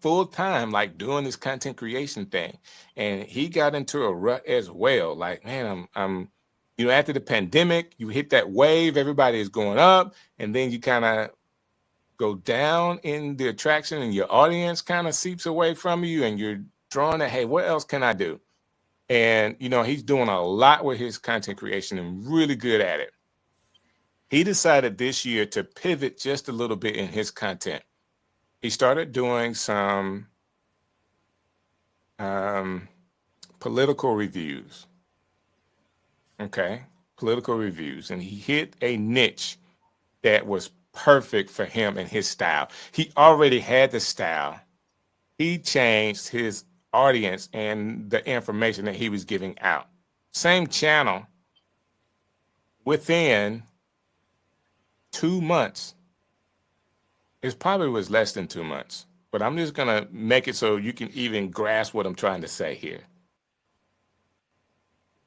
full time, like doing this content creation thing. And he got into a rut as well. Like, man, I'm after the pandemic, you hit that wave, everybody is going up, and then you kind of go down in the attraction and your audience kind of seeps away from you and you're drawn to, hey, what else can I do? And, he's doing a lot with his content creation and really good at it. He decided this year to pivot just a little bit in his content. He started doing some political reviews. Okay, political reviews. And he hit a niche that was perfect for him and his style. He already had the style. He changed his audience and the information that he was giving out. Same channel. Within 2 months, it probably was less than 2 months, but I'm just going to make it so you can even grasp what I'm trying to say here.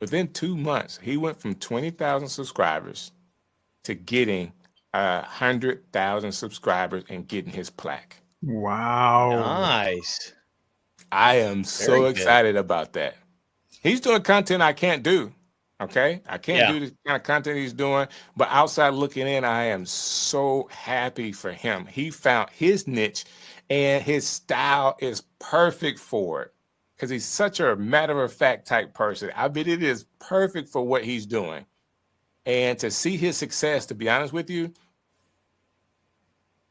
Within 2 months, he went from 20,000 subscribers to getting 100,000 subscribers and getting his plaque. Wow. Nice. I am so excited about that. He's doing content I can't do. Okay. I can't do the kind of content he's doing, but outside looking in, I am so happy for him. He found his niche and his style is perfect for it because he's such a matter of fact type person. I bet it is perfect for what he's doing. And to see his success, to be honest with you,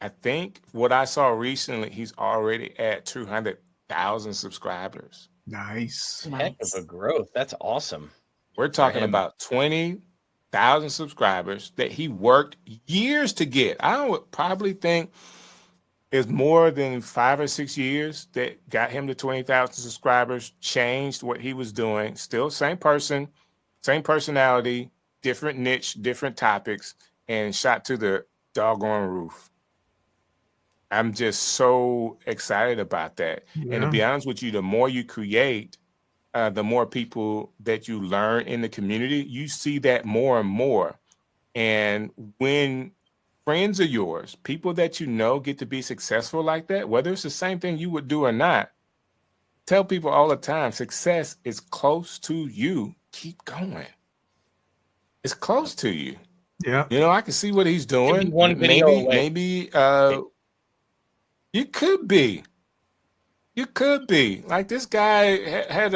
I think what I saw recently, he's already at 200,000 subscribers. Nice. Heck of a growth. That's awesome. We're talking about 20,000 subscribers that he worked years to get. I would probably think it's more than 5 or 6 years that got him to 20,000 subscribers, changed what he was doing. Still same person, same personality, different niche, different topics, and shot to the doggone roof. I'm just so excited about that. Yeah. And to be honest with you, the more you create, the more people that you learn in the community, you see that more and more. And when friends of yours, people that you know, get to be successful like that, whether it's the same thing you would do or not, tell people all the time, success is close to you. Keep going. It's close to you. Yeah. You know, I can see what he's doing. One video away. Maybe you could be. You could be. Like this guy had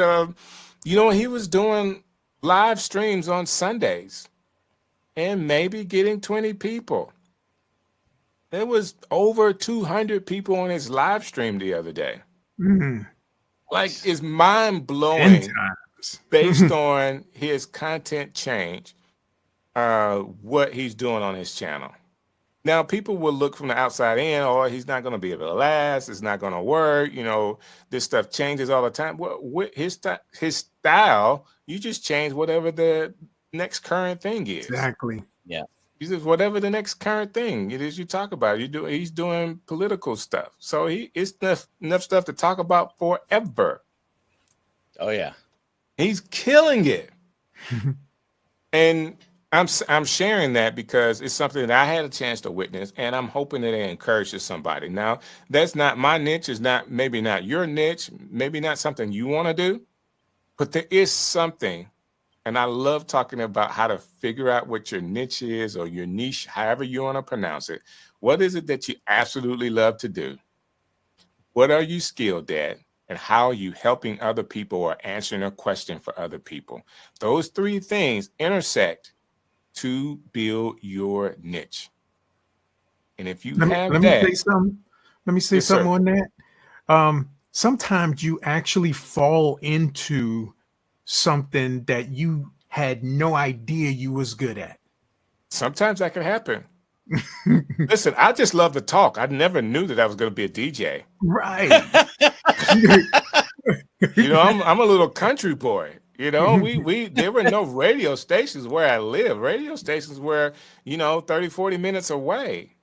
he was doing live streams on Sundays and maybe getting 20 people. There was over 200 people on his live stream the other day. Mm. Like, it's mind-blowing based on his content change, what he's doing on his channel. Now, people will look from the outside in, or he's not going to be able to last. It's not going to work. You know, this stuff changes all the time. Well, with his style, you just change whatever the next current thing is. Exactly. Yeah. You just whatever the next current thing it is you talk about. He's doing political stuff, so it's enough stuff to talk about forever. Oh yeah, he's killing it, and I'm sharing that because it's something that I had a chance to witness, and I'm hoping that it encourages somebody. Now, that's not my niche. Is not maybe not your niche. Maybe not something you want to do, but there is something. And I love talking about how to figure out what your niche is, or your niche, however you want to pronounce it. What is it that you absolutely love to do? What are you skilled at? And how are you helping other people or answering a question for other people? Those three things intersect to build your niche. And if you have let that, me say something. Let me say Yes, something sir. on that. Sometimes you actually fall into something that you had no idea you was good at. Sometimes that can happen. Listen, I just love to talk. I never knew that I was going to be a DJ. Right. You know, I'm a little country boy. You know, there were no radio stations where I live. Radio stations were, 30, 40 minutes away.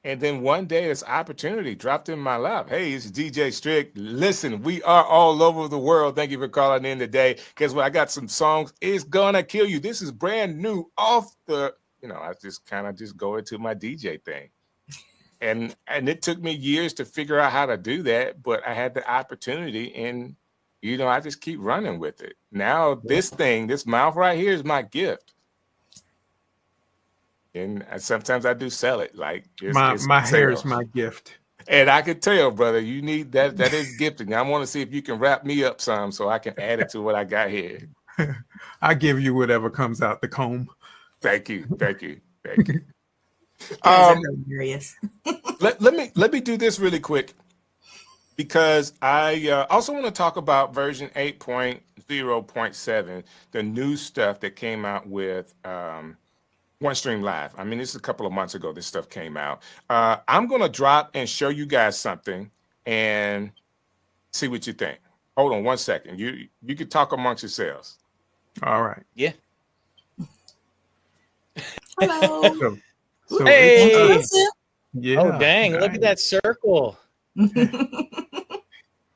And then one day this opportunity dropped in my lap. Hey, it's DJ Strick. Listen, we are all over the world. Thank you for calling in today. Guess what? I got some songs. It's Gonna Kill You. This is brand new off the, I just kind of just go into my DJ thing. And it took me years to figure out how to do that, but I had the opportunity, and, I just keep running with it. Now this mouth right here is my gift. And sometimes I do sell it. Like my hair is my gift. And I can tell, brother, you need that. That is gifting. I want to see if you can wrap me up some so I can add it to what I got here. I give you whatever comes out the comb. Thank you. Let me do this really quick, because I also want to talk about version 8.0.7, the new stuff that came out with OneStream Live. I mean, this is a couple of months ago this stuff came out. I'm going to drop and show you guys something and see what you think. Hold on one second. You can talk amongst yourselves. All right. Yeah. Hello. So Hey. Yeah. Oh, dang. Look at that circle.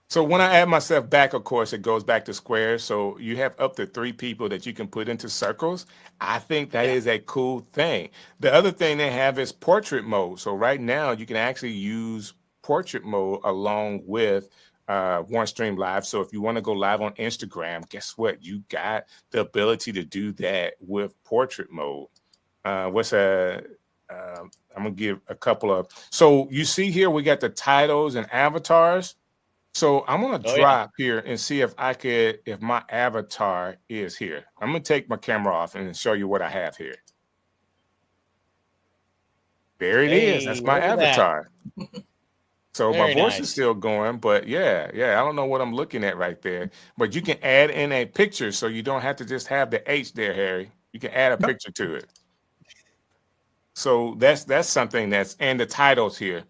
So when I add myself back, of course, it goes back to squares. So you have up to 3 people that you can put into circles. I think that is a cool thing. The other thing they have is portrait mode. So right now you can actually use portrait mode along with OneStream Live. So if you want to go live on Instagram, guess what? You got the ability to do that with portrait mode. I'm going to give a couple of. So you see here, we got the titles and avatars. So I'm gonna Oh, yeah. drop here and see if if my avatar is here. I'm gonna take my camera off and show you what I have here. There it is. That's Hey, my look at that. avatar. So my Very voice is nice. still going, but yeah, I don't know what I'm looking at right there. But you can add in a picture, so you don't have to just have the H there, Harry. You can add a picture to it. So that's something and the titles here.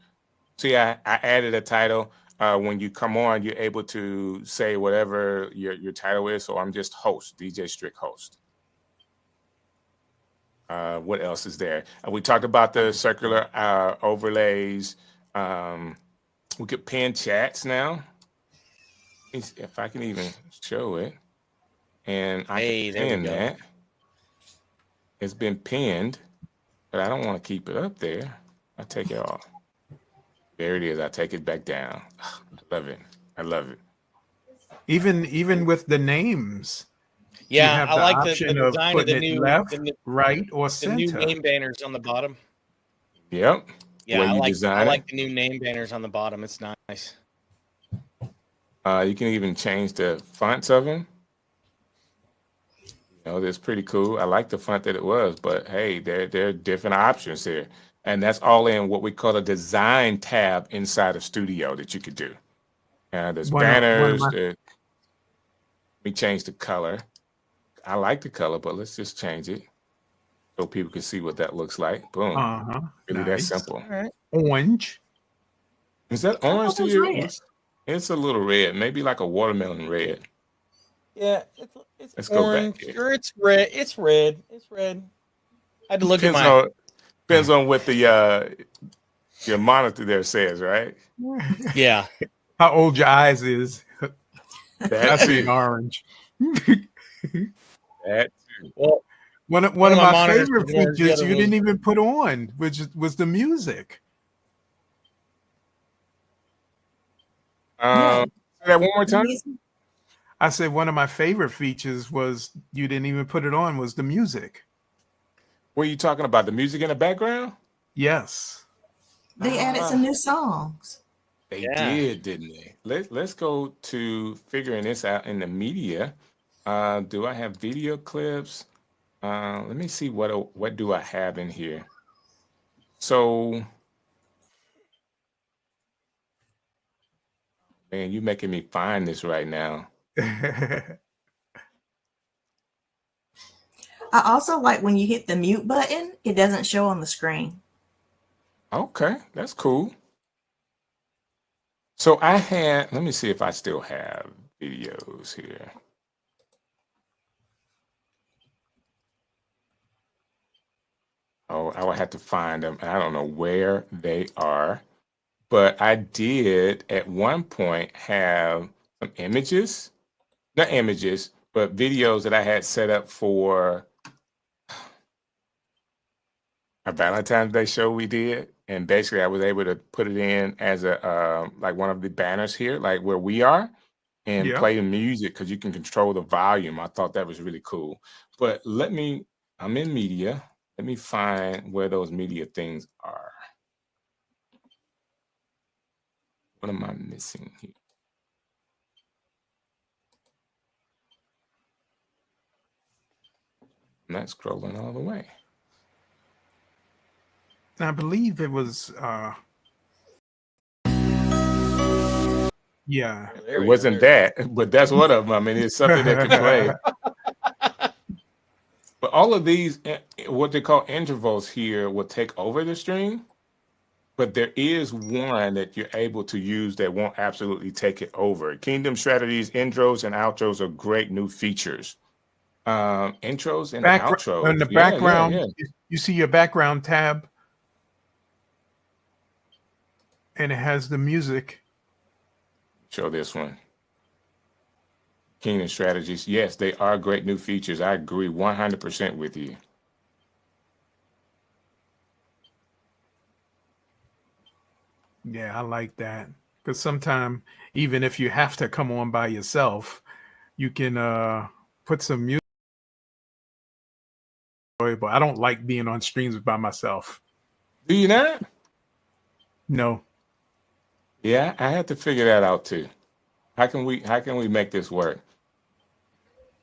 See, I added a title. When you come on, you're able to say whatever your title is. So I'm just host, DJ Strick host. What else is there? We talked about the circular overlays. We could pin chats now. If I can even show it. And I can There we pin go. that. It's been pinned, but I don't want to keep it up there. I take it off. There it is. I take it back down. I love it. I love it. Even with the names, Yeah, you have I the like option the of design of putting the it new left, the, right, or the new center. name banners on the bottom. Yep. Yeah, Way you I design like it. the new name banners on the bottom. It's nice. You can even change the fonts of them. That's pretty cool. I like the font that it was, but hey, there are different options here. And that's all in what we call a design tab inside of Studio that you could do. There's One of banners. my Let me change the color. I like the color, but let's just change it so people can see what that looks like. Boom. Really that nice simple. All right. orange. Is that I orange thought to it was you? red. It's a little red, maybe like a watermelon red. Yeah, it's Let's go back orange here. or it's red. It's red. It's red. I had to look Depends at depends on what the your monitor there says, right? yeah. How old your eyes is. I That see too. orange. That too. Well, One of my my monitors favorite was orange. The features other you was didn't even put on, which was the music. Yeah. Say that one more time. I said one of my favorite features was you didn't even put it on was the music. What are you talking about? The music in the background? Yes. They added some new songs. They Yeah. did, didn't they? Let's go to figuring this out in the media. Do I have video clips? Let me see what do I have in here. So, man, you making me find this right now. I also like when you hit the mute button, it doesn't show on the screen. Okay, that's cool. So let me see if I still have videos here. Oh, I would have to find them. I don't know where they are, but I did at one point have some images, not images, but videos that I had set up for a Valentine's Day show we did. And basically I was able to put it in as a like one of the banners here, like where we are, and Yeah. play the music because you can control the volume. I thought that was really cool. But I'm in media. Let me find where those media things are. What am I missing here? I'm not scrolling all the way. I believe it was yeah. It wasn't that, but that's one of them. I mean, it's something that can play. But all of these, what they call intervals here, will take over the stream. But there is one that you're able to use that won't absolutely take it over. Kingdom Strategies, intros and outros are great new features. Intros and outros. In the Yeah. background, you see your background tab, and it has the music. Show this one. Kingdom Strategies. Yes, they are great new features. I agree 100% with you. Yeah, I like that. Because sometimes, even if you have to come on by yourself, you can put some music. But I don't like being on streams by myself. Do you not? No. Yeah, I had to figure that out too. How can we make this work?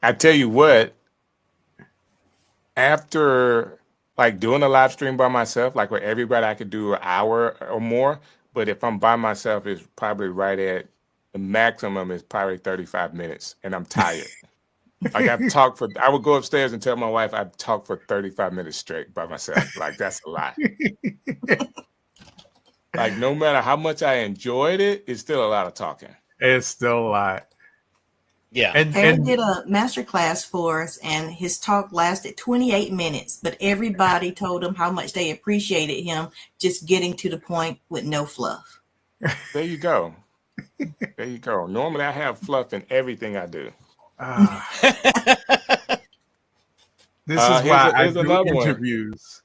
I tell you what, after like doing a live stream by myself, like with everybody, I could do an hour or more. But if I'm by myself, it's probably right at the maximum is probably 35 minutes, and I'm tired. Like I would go upstairs and tell my wife I'd talk for 35 minutes straight by myself. Like that's a lot. Like no matter how much I enjoyed it, it's still a lot of talking. It's still a lot. Yeah. Eric did a master class for us, and his talk lasted 28 minutes, but everybody told him how much they appreciated him just getting to the point with no fluff. There you go. There you go. Normally I have fluff in everything I do. This is why I here's do another one. interviews.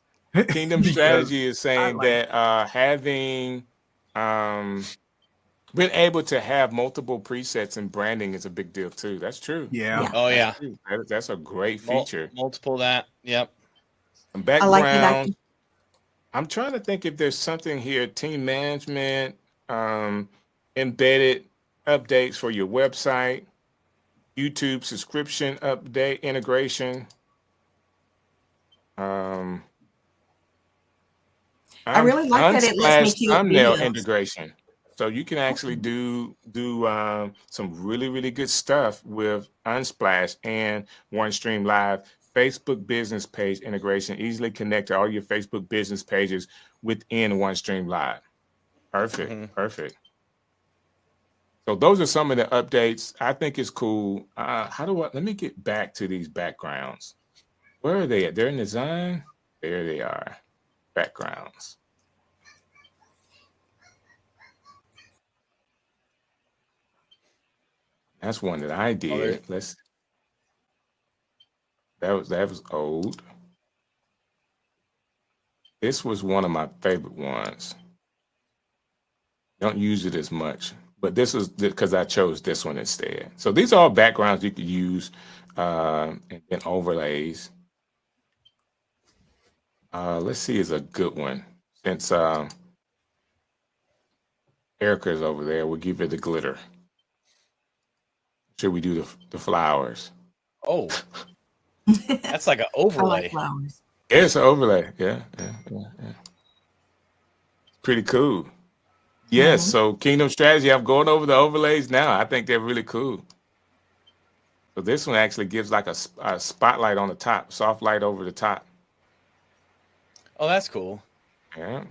Kingdom Strategy is saying that having been able to have multiple presets and branding is a big deal too. That's true. Yeah. Oh yeah. That's a great feature. Multiple that. Yep. Background. I like that. I'm trying to think if there's something here. Team management, embedded updates for your website, YouTube subscription update integration. I really like that it lets me thumbnail integration. So you can actually do some really, really good stuff with Unsplash and OneStream Live. Facebook business page integration, easily connect to all your Facebook business pages within OneStream Live. Perfect, perfect. So those are some of the updates. I think it's cool. Let me get back to these backgrounds. Where are they at? They're in design. There they are. Backgrounds. That's one that I did. That was old. This was one of my favorite ones. Don't use it as much, but this was because I chose this one instead. So these are all backgrounds you could use and overlays. Let's see is a good one. Since Erica's over there, we'll give her the glitter. Should we do the flowers? Oh, that's like an overlay. I like flowers. Yeah, it's an overlay. Yeah. Pretty cool. Yes. So Kingdom Strategy, I'm going over the overlays now. I think they're really cool. So this one actually gives like a spotlight on the top, soft light over the top. Oh, that's cool. Yeah.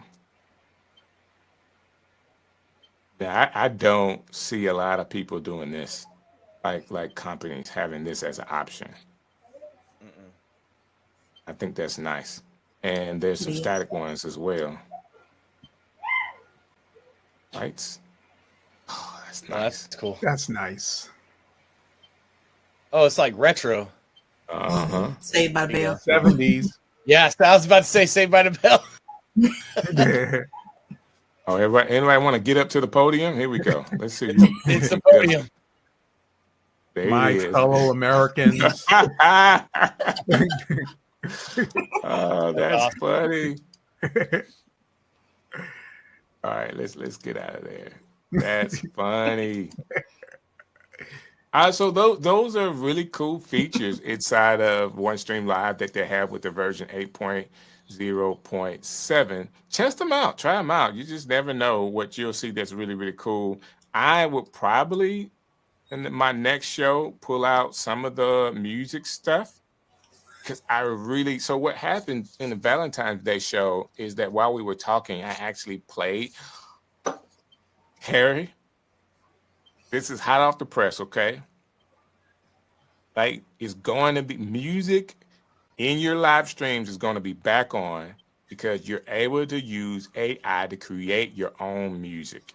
Yeah, I don't see a lot of people doing this, like companies having this as an option. I think that's nice. And there's some static ones as well. Lights. Oh, that's nice. Oh, that's cool. That's nice. Oh, it's like retro. Saved by the Bell. 70s. Yeah, I was about to say Saved by the Bell. Oh, anybody want to get up to the podium? Here we go. Let's see. It's the podium. There My fellow Americans. Oh, that's funny. All right, let's get out of there. That's funny. So those are really cool features inside of OneStream Live that they have with the version 8.0.7. Test them out, try them out. You just never know what you'll see that's really, really cool. I would probably, in my next show, pull out some of the music stuff. Because so what happened in the Valentine's Day show is that while we were talking, I actually played Harry. This is hot off the press, okay? Like, it's going to be music in your live streams is going to be back on because you're able to use AI to create your own music.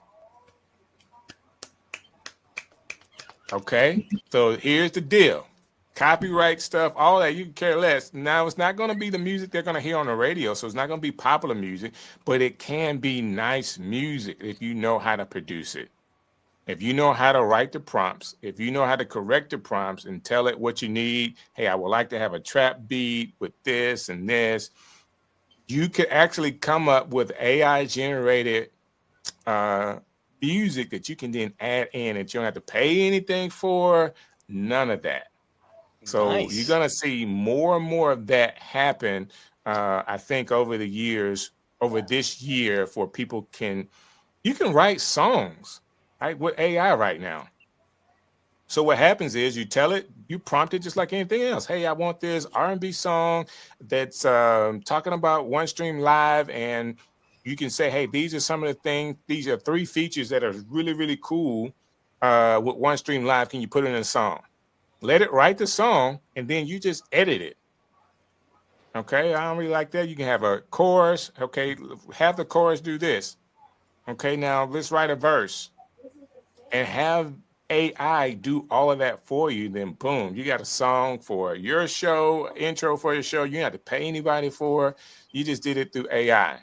Okay? So here's the deal. Copyright stuff, all that, you can care less. Now, it's not going to be the music they're going to hear on the radio, so it's not going to be popular music, but it can be nice music if you know how to produce it. If you know how to write the prompts, if you know how to correct the prompts and tell it what you need, hey, I would like to have a trap beat with this and this, you could actually come up with AI-generated music that you can then add in that you don't have to pay anything for. None of that. So you're Nice. gonna see more and more of that happen. I think over the years, over this year, for people you can write songs, right, with AI right now. So what happens is you tell it, you prompt it just like anything else. Hey, I want this R&B song that's talking about OneStream Live, and you can say, hey, these are some of the things. These are 3 features that are really, really cool with OneStream Live. Can you put it in a song? Let it write the song, and then you just edit it. Okay, I don't really like that. You can have a chorus. Okay, have the chorus do this. Okay, now let's write a verse and have AI do all of that for you. Then boom, you got a song for your show, intro for your show. You don't have to pay anybody for. You just did it through AI.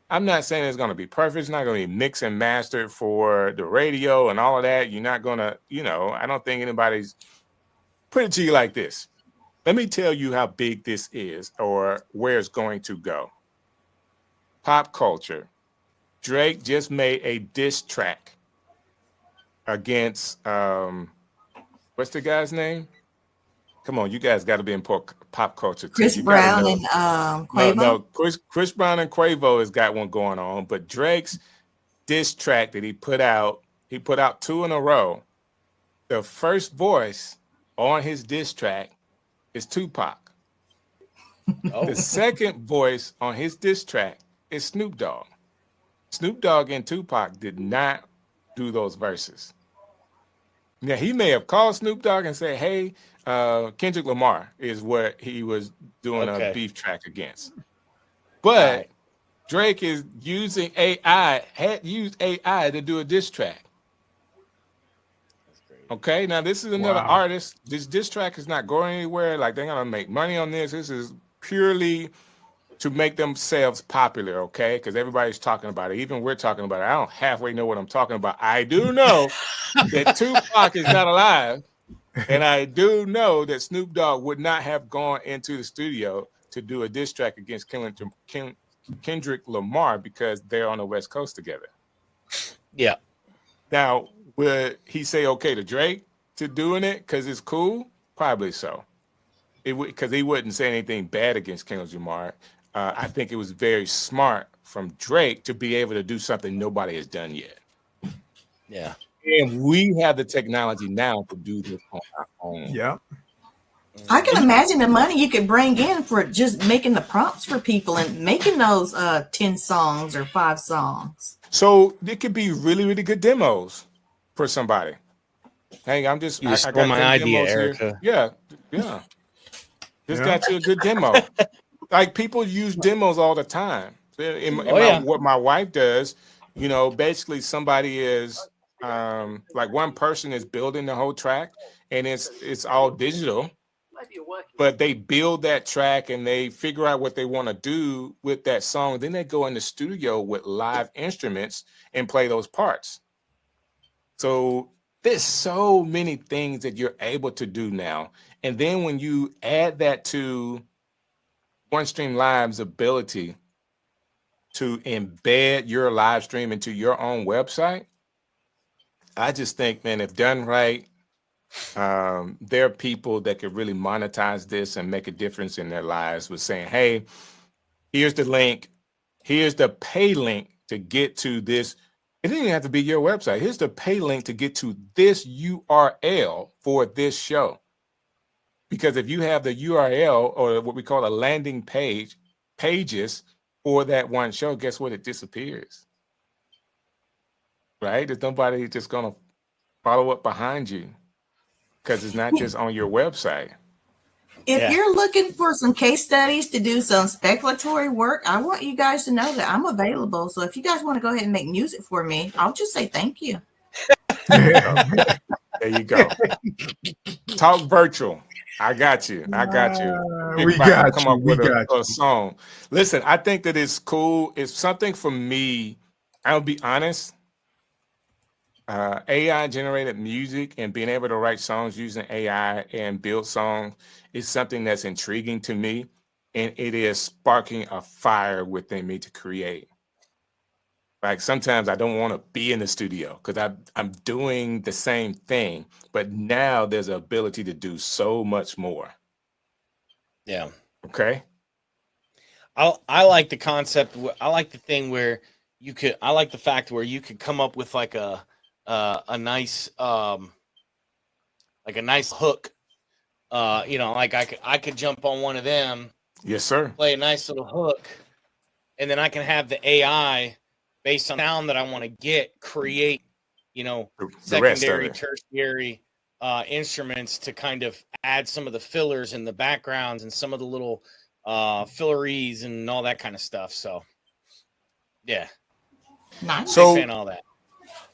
I'm not saying it's going to be perfect. It's not going to be mixed and mastered for the radio and all of that. You're not going to, I don't think anybody's put it to you like this. Let me tell you how big this is or where it's going to go. Pop culture. Drake just made a diss track against what's the guy's name? Come on, you guys got to be in pop culture too. Chris You got to Brown know. and Quavo. No, Chris Brown and Quavo has got one going on, but Drake's diss track that he put out 2 in a row. The first voice on his diss track is Tupac. Oh, The second voice on his diss track is Snoop Dogg. Snoop Dogg and Tupac did not do those verses. Now, he may have called Snoop Dogg and said, hey, Kendrick Lamar is what he was doing a beef track against. But right. Drake is using AI, had used AI to do a diss track. That's great. Okay, now this is another Wow. artist. This diss track is not going anywhere. Like, they're going to make money on this. This is purely to make themselves popular, okay? Because everybody's talking about it. Even we're talking about it. I don't halfway know what I'm talking about. I do know that Tupac is not alive. And I do know that Snoop Dogg would not have gone into the studio to do a diss track against Kendrick Lamar because they're on the West Coast together. Yeah. Now, would he say okay to Drake to doing it because it's cool? Probably so. Because he wouldn't say anything bad against Kendrick Lamar. I think it was very smart from Drake to be able to do something nobody has done yet. Yeah. And we have the technology now to do this on our own. Yep. I can imagine the money you could bring in for just making the prompts for people and making those 10 songs or 5 songs. So it could be really, really good demos for somebody. Hey, I got stole my 10 idea, demos Erica. here. Yeah. Just Yeah. got you a good demo. Like, people use demos all the time. What my wife does, basically somebody is like one person is building the whole track, and it's all digital. But they build that track and they figure out what they want to do with that song. Then they go in the studio with live instruments and play those parts. So there's so many things that you're able to do now. And then when you add that to OneStream Live's ability to embed your live stream into your own website, I just think, man, if done right, there are people that could really monetize this and make a difference in their lives with saying, hey, here's the link. Here's the pay link to get to this. It didn't even have to be your website. Here's the pay link to get to this URL for this show. Because if you have the URL or what we call a landing pages for that one show, guess what? It disappears. Right? There's nobody just going to follow up behind you because it's not just on your website. If you're looking for some case studies to do some speculatory work, I want you guys to know that I'm available. So if you guys want to go ahead and make music for me, I'll just say thank you. There you go. Talk virtual. I got you. We got Come up with a song. Listen, I think that it's cool. It's something for me. I'll be honest. AI generated music and being able to write songs using AI and build songs is something that's intriguing to me, and it is sparking a fire within me to create. Like sometimes I don't want to be in the studio because I'm doing the same thing, but now there's an ability to do so much more. Yeah. Okay. I like the concept. I like the thing where you could. I like the fact where you could come up with like a nice hook. Like I could jump on one of them, Yes, sir. play a nice little hook, and then I can have the AI based on sound that I want to get create, The rest of secondary, it. tertiary instruments to kind of add some of the fillers in the backgrounds and some of the little filleries and all that kind of stuff. So yeah, Nice. big So fan of all that.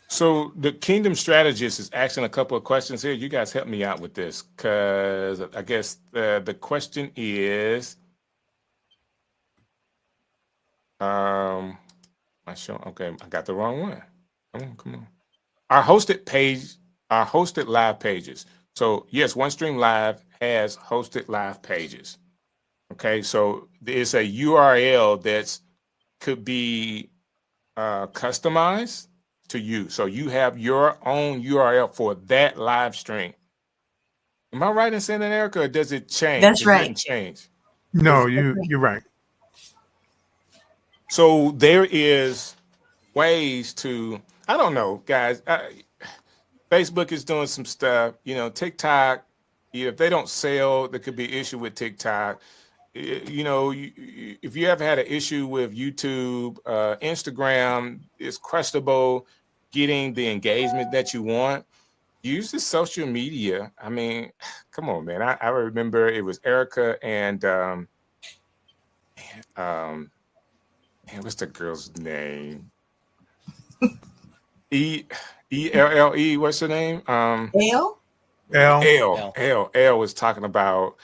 So the Kingdom Strategist is asking a couple of questions here. You guys help me out with this because I guess the question is, I show okay, I got the wrong one. Come on. Our hosted live pages. So yes, OneStream Live has hosted live pages. Okay, so there's a URL that's could be customized to you. So you have your own URL for that live stream. Am I right in saying that, Erica, or does it change? That's It right. didn't change. No, That's right. you're right. So there is ways to, I don't know, guys. Facebook is doing some stuff. TikTok, if they don't sell, there could be an issue with TikTok. If you ever had an issue with YouTube, Instagram is questionable getting the engagement that you want. Use the social media. I mean, come on, man. I remember it was Erica and man, what's the girl's name? ELLE. What's her name? L? L was talking about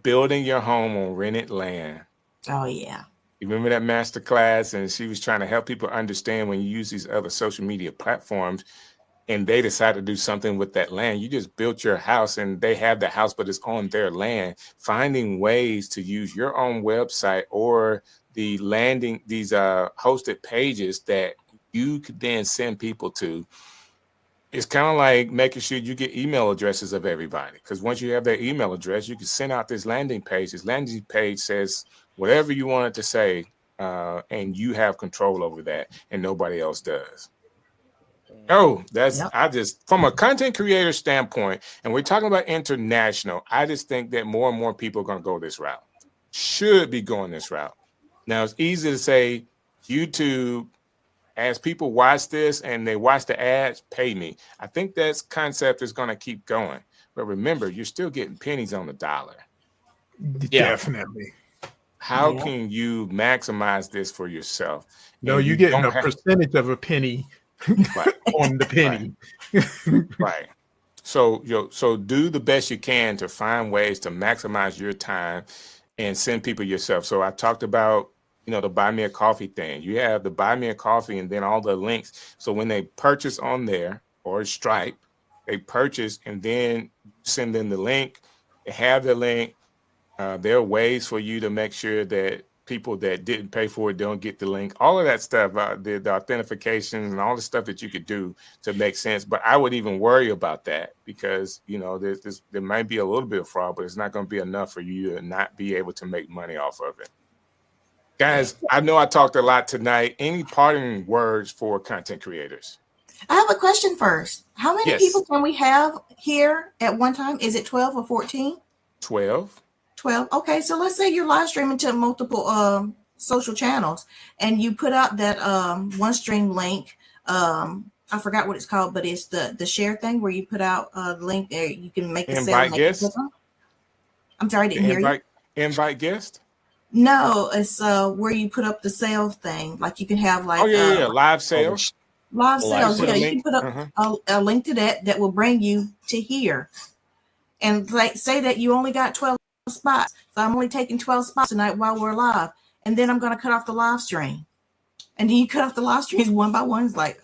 building your home on rented land. Oh, yeah. You remember that master class? And she was trying to help people understand when you use these other social media platforms and they decide to do something with that land. You just built your house and they have the house, but it's on their land. Finding ways to use your own website or these hosted pages that you could then send people to. It's kind of like making sure you get email addresses of everybody. Because once you have their email address, you can send out this landing page. This landing page says whatever you want it to say, and you have control over that, and nobody else does. Oh, Yep. I just, from a content creator standpoint, and we're talking about international, I just think that more and more people are going to go this route, should be going this route. Now, it's easy to say YouTube, as people watch this and they watch the ads, pay me. I think that concept is going to keep going. But remember, you're still getting pennies on the dollar. Yeah. Definitely. How Yeah. can you maximize this for yourself? No, And you're you getting don't a have- percentage of a penny Right. on the penny. Right. So do the best you can to find ways to maximize your time and send people yourself. So I talked about, the buy me a coffee thing. You have the buy me a coffee and then all the links. So when they purchase on there or Stripe, they purchase and then send them the link. They have the link. There are ways for you to make sure that people that didn't pay for it don't get the link. All of that stuff, the authentication and all the stuff that you could do to make sense. But I would even worry about that because, there might be a little bit of fraud, but it's not going to be enough for you to not be able to make money off of it. Guys, I know I talked a lot tonight. Any parting words for content creators? I have a question first. How many Yes. people can we have here at one time? Is it 12 or 14? 12. 12. Okay, so let's say you're live streaming to multiple social channels and you put out that OneStream link. I forgot what it's called, but it's the share thing where you put out the link there. You can make a sale. Invite guests? I'm sorry, I didn't hear you. Invite guests? No, it's where you put up the sales thing. Like you can have like live sales. live sales. Put Yeah, a you link. can put up a link to that will bring you to here. And like say that you only got 12 spots. So I'm only taking 12 spots tonight while we're live. And then I'm going to cut off the live stream. And then you cut off the live streams one by one. It's like,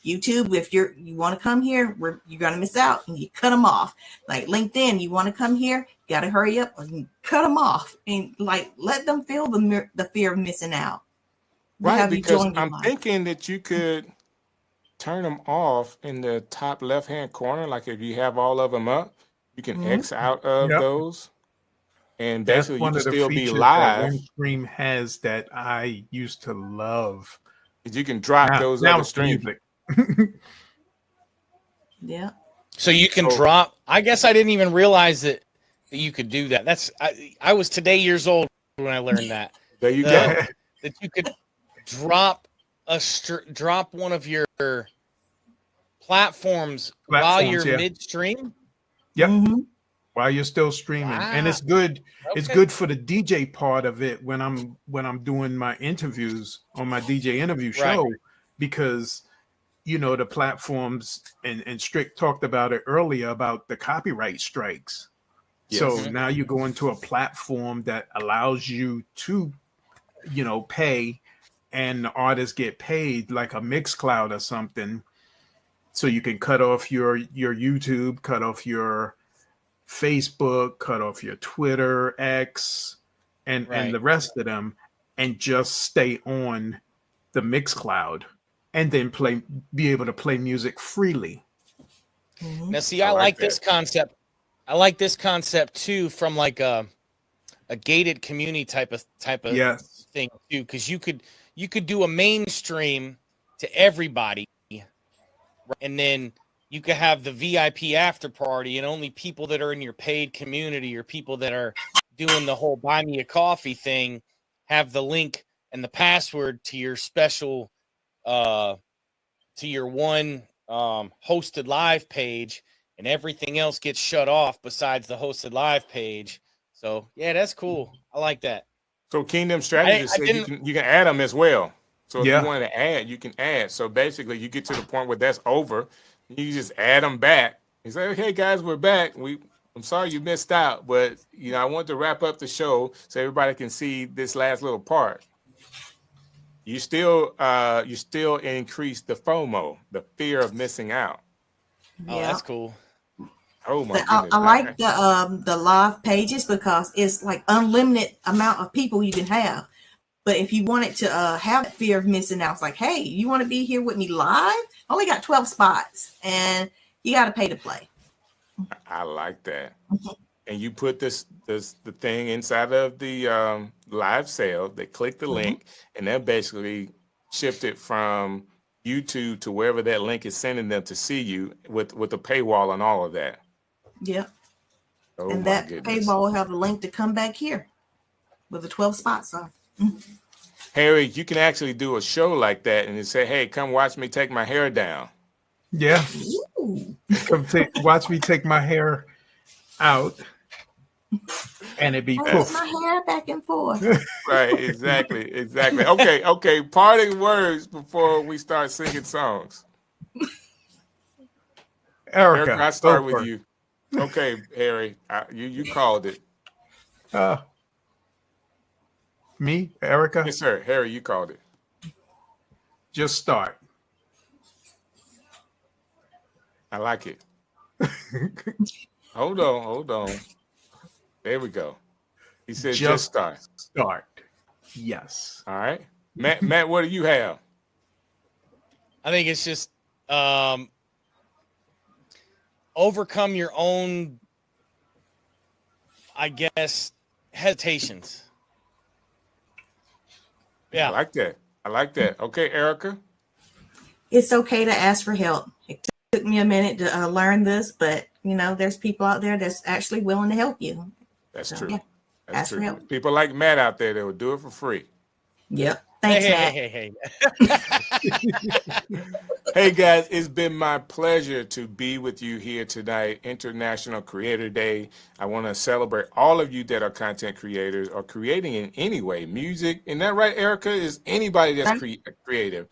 YouTube, if you want to come here, you're going to miss out. And you cut them off. Like LinkedIn, you want to come here, you got to hurry up and cut them off. And like, let them feel the fear of missing out. Right, have you because joined your I'm live? thinking that you could turn them off in the top left-hand corner. Like if you have all of them up, you can Mhm. X out of Yep. those, and That's basically you one can of the still be features that live. OneStream has that I used to love. You can drop those Now other it's the streams. music. Yeah. So you can So drop. I guess I didn't even realize that you could do that. I was today years old when I learned that there you the go. that you could drop drop one of your platforms while Platforms, you're yeah. midstream. Yep. Mhm. While you're still streaming. And Wow. it's good. It's Okay. good for the DJ part of it when I'm doing my interviews on my DJ interview Right. show, because the platforms, and Strick talked about it earlier about the copyright strikes. So Yes. Mhm. now you go into a platform that allows you to, pay, and the artists get paid like a Mixcloud or something. So you can cut off your YouTube, cut off your Facebook, cut off your Twitter, X, and Right. the rest of them, and just stay on the Mixcloud, and then be able to play music freely. Mhm. Now, see, I I like like that. this concept. I like this concept too, from like a gated community type of Yes. thing too, because you could do a mainstream to everybody, and then you could have the VIP after party, and only people that are in your paid community or people that are doing the whole buy me a coffee thing have the link and the password to your special to your one hosted live page, and everything else gets shut off besides the hosted live page. So yeah, that's cool. I like that. So Kingdom Strategist I said didn't. you can add them as well. So if you Yeah. wanted to add, you can add. So basically, you get to the point where that's over, you just add them back. You say, "Okay, guys, we're back. I'm sorry you missed out, but I want to wrap up the show so everybody can see this last little part." You still increase the FOMO, the fear of missing out. Oh, Yeah. that's cool. Oh my I, goodness! I like the live pages because it's like unlimited amount of people you can have. But if you wanted to have that fear of missing out, it's like, hey, you want to be here with me live? I only got 12 spots, and you got to pay to play. I like that. And you put the thing inside of the live sale. They click the link, and they're basically shifted from YouTube to wherever that link is sending them to see you with a paywall and all of that. Yep. Oh And my that goodness. paywall will have a link to come back here with the 12 spots on. Harry, you can actually do a show like that and say, "Hey, come watch me take my hair down." Yeah. Ooh. Come watch me take my hair out, and it be Hold poof. my hair back and forth. Right, exactly. Okay. Parting words before we start singing songs. Erica, Erica, I go start with first. you. Okay, Harry, you called it. Uh, Me, Erica, Yes, sir. Harry, you called it. just start. I like it. Hold on. There we go. He said just Just start. start. Yes. All right. Matt, what do you have? I think it's just overcome your own, I guess, hesitations. Yeah. I like that. Okay, Erica. It's okay to ask for help. It took me a minute to learn this, but there's people out there that's actually willing to help you. That's So, true. yeah, That's ask for true. help. People like Matt out there that will do it for free. Yep. Thanks, Matt. Hey. Hey guys, it's been my pleasure to be with you here tonight, International Creator Day. I want to celebrate all of you that are content creators or creating in any way, music. Isn't that right, Erica? Is anybody that's creative?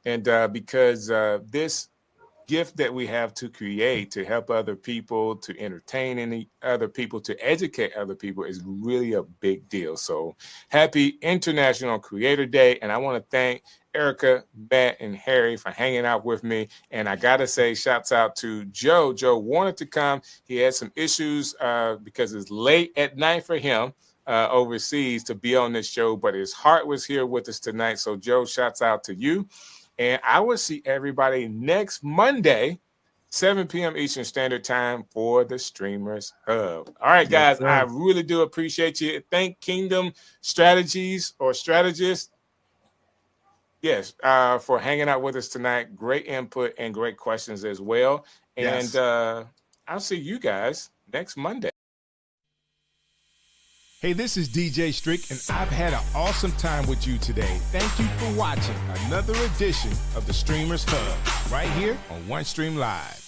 And because this gift that we have to create, to help other people, to entertain other people, to educate other people is really a big deal. So happy International Creator Day. And I want to thank Erica, Matt, and Harry for hanging out with me. And I got to say, shouts out to Joe. Joe wanted to come. He had some issues because it's late at night for him. overseas to be on this show, but his heart was here with us tonight. So Joe, shouts out to you. And I will see everybody next Monday, 7 p.m. Eastern Standard Time for the Streamers Hub. All right, guys, I really do appreciate you. Thank Kingdom Strategies or Strategists, yes, for hanging out with us tonight. Great input and great questions as well. And I'll see you guys next Monday. Hey, this is DJ Strick, and I've had an awesome time with you today. Thank you for watching another edition of the Streamers Hub right here on OneStream Live.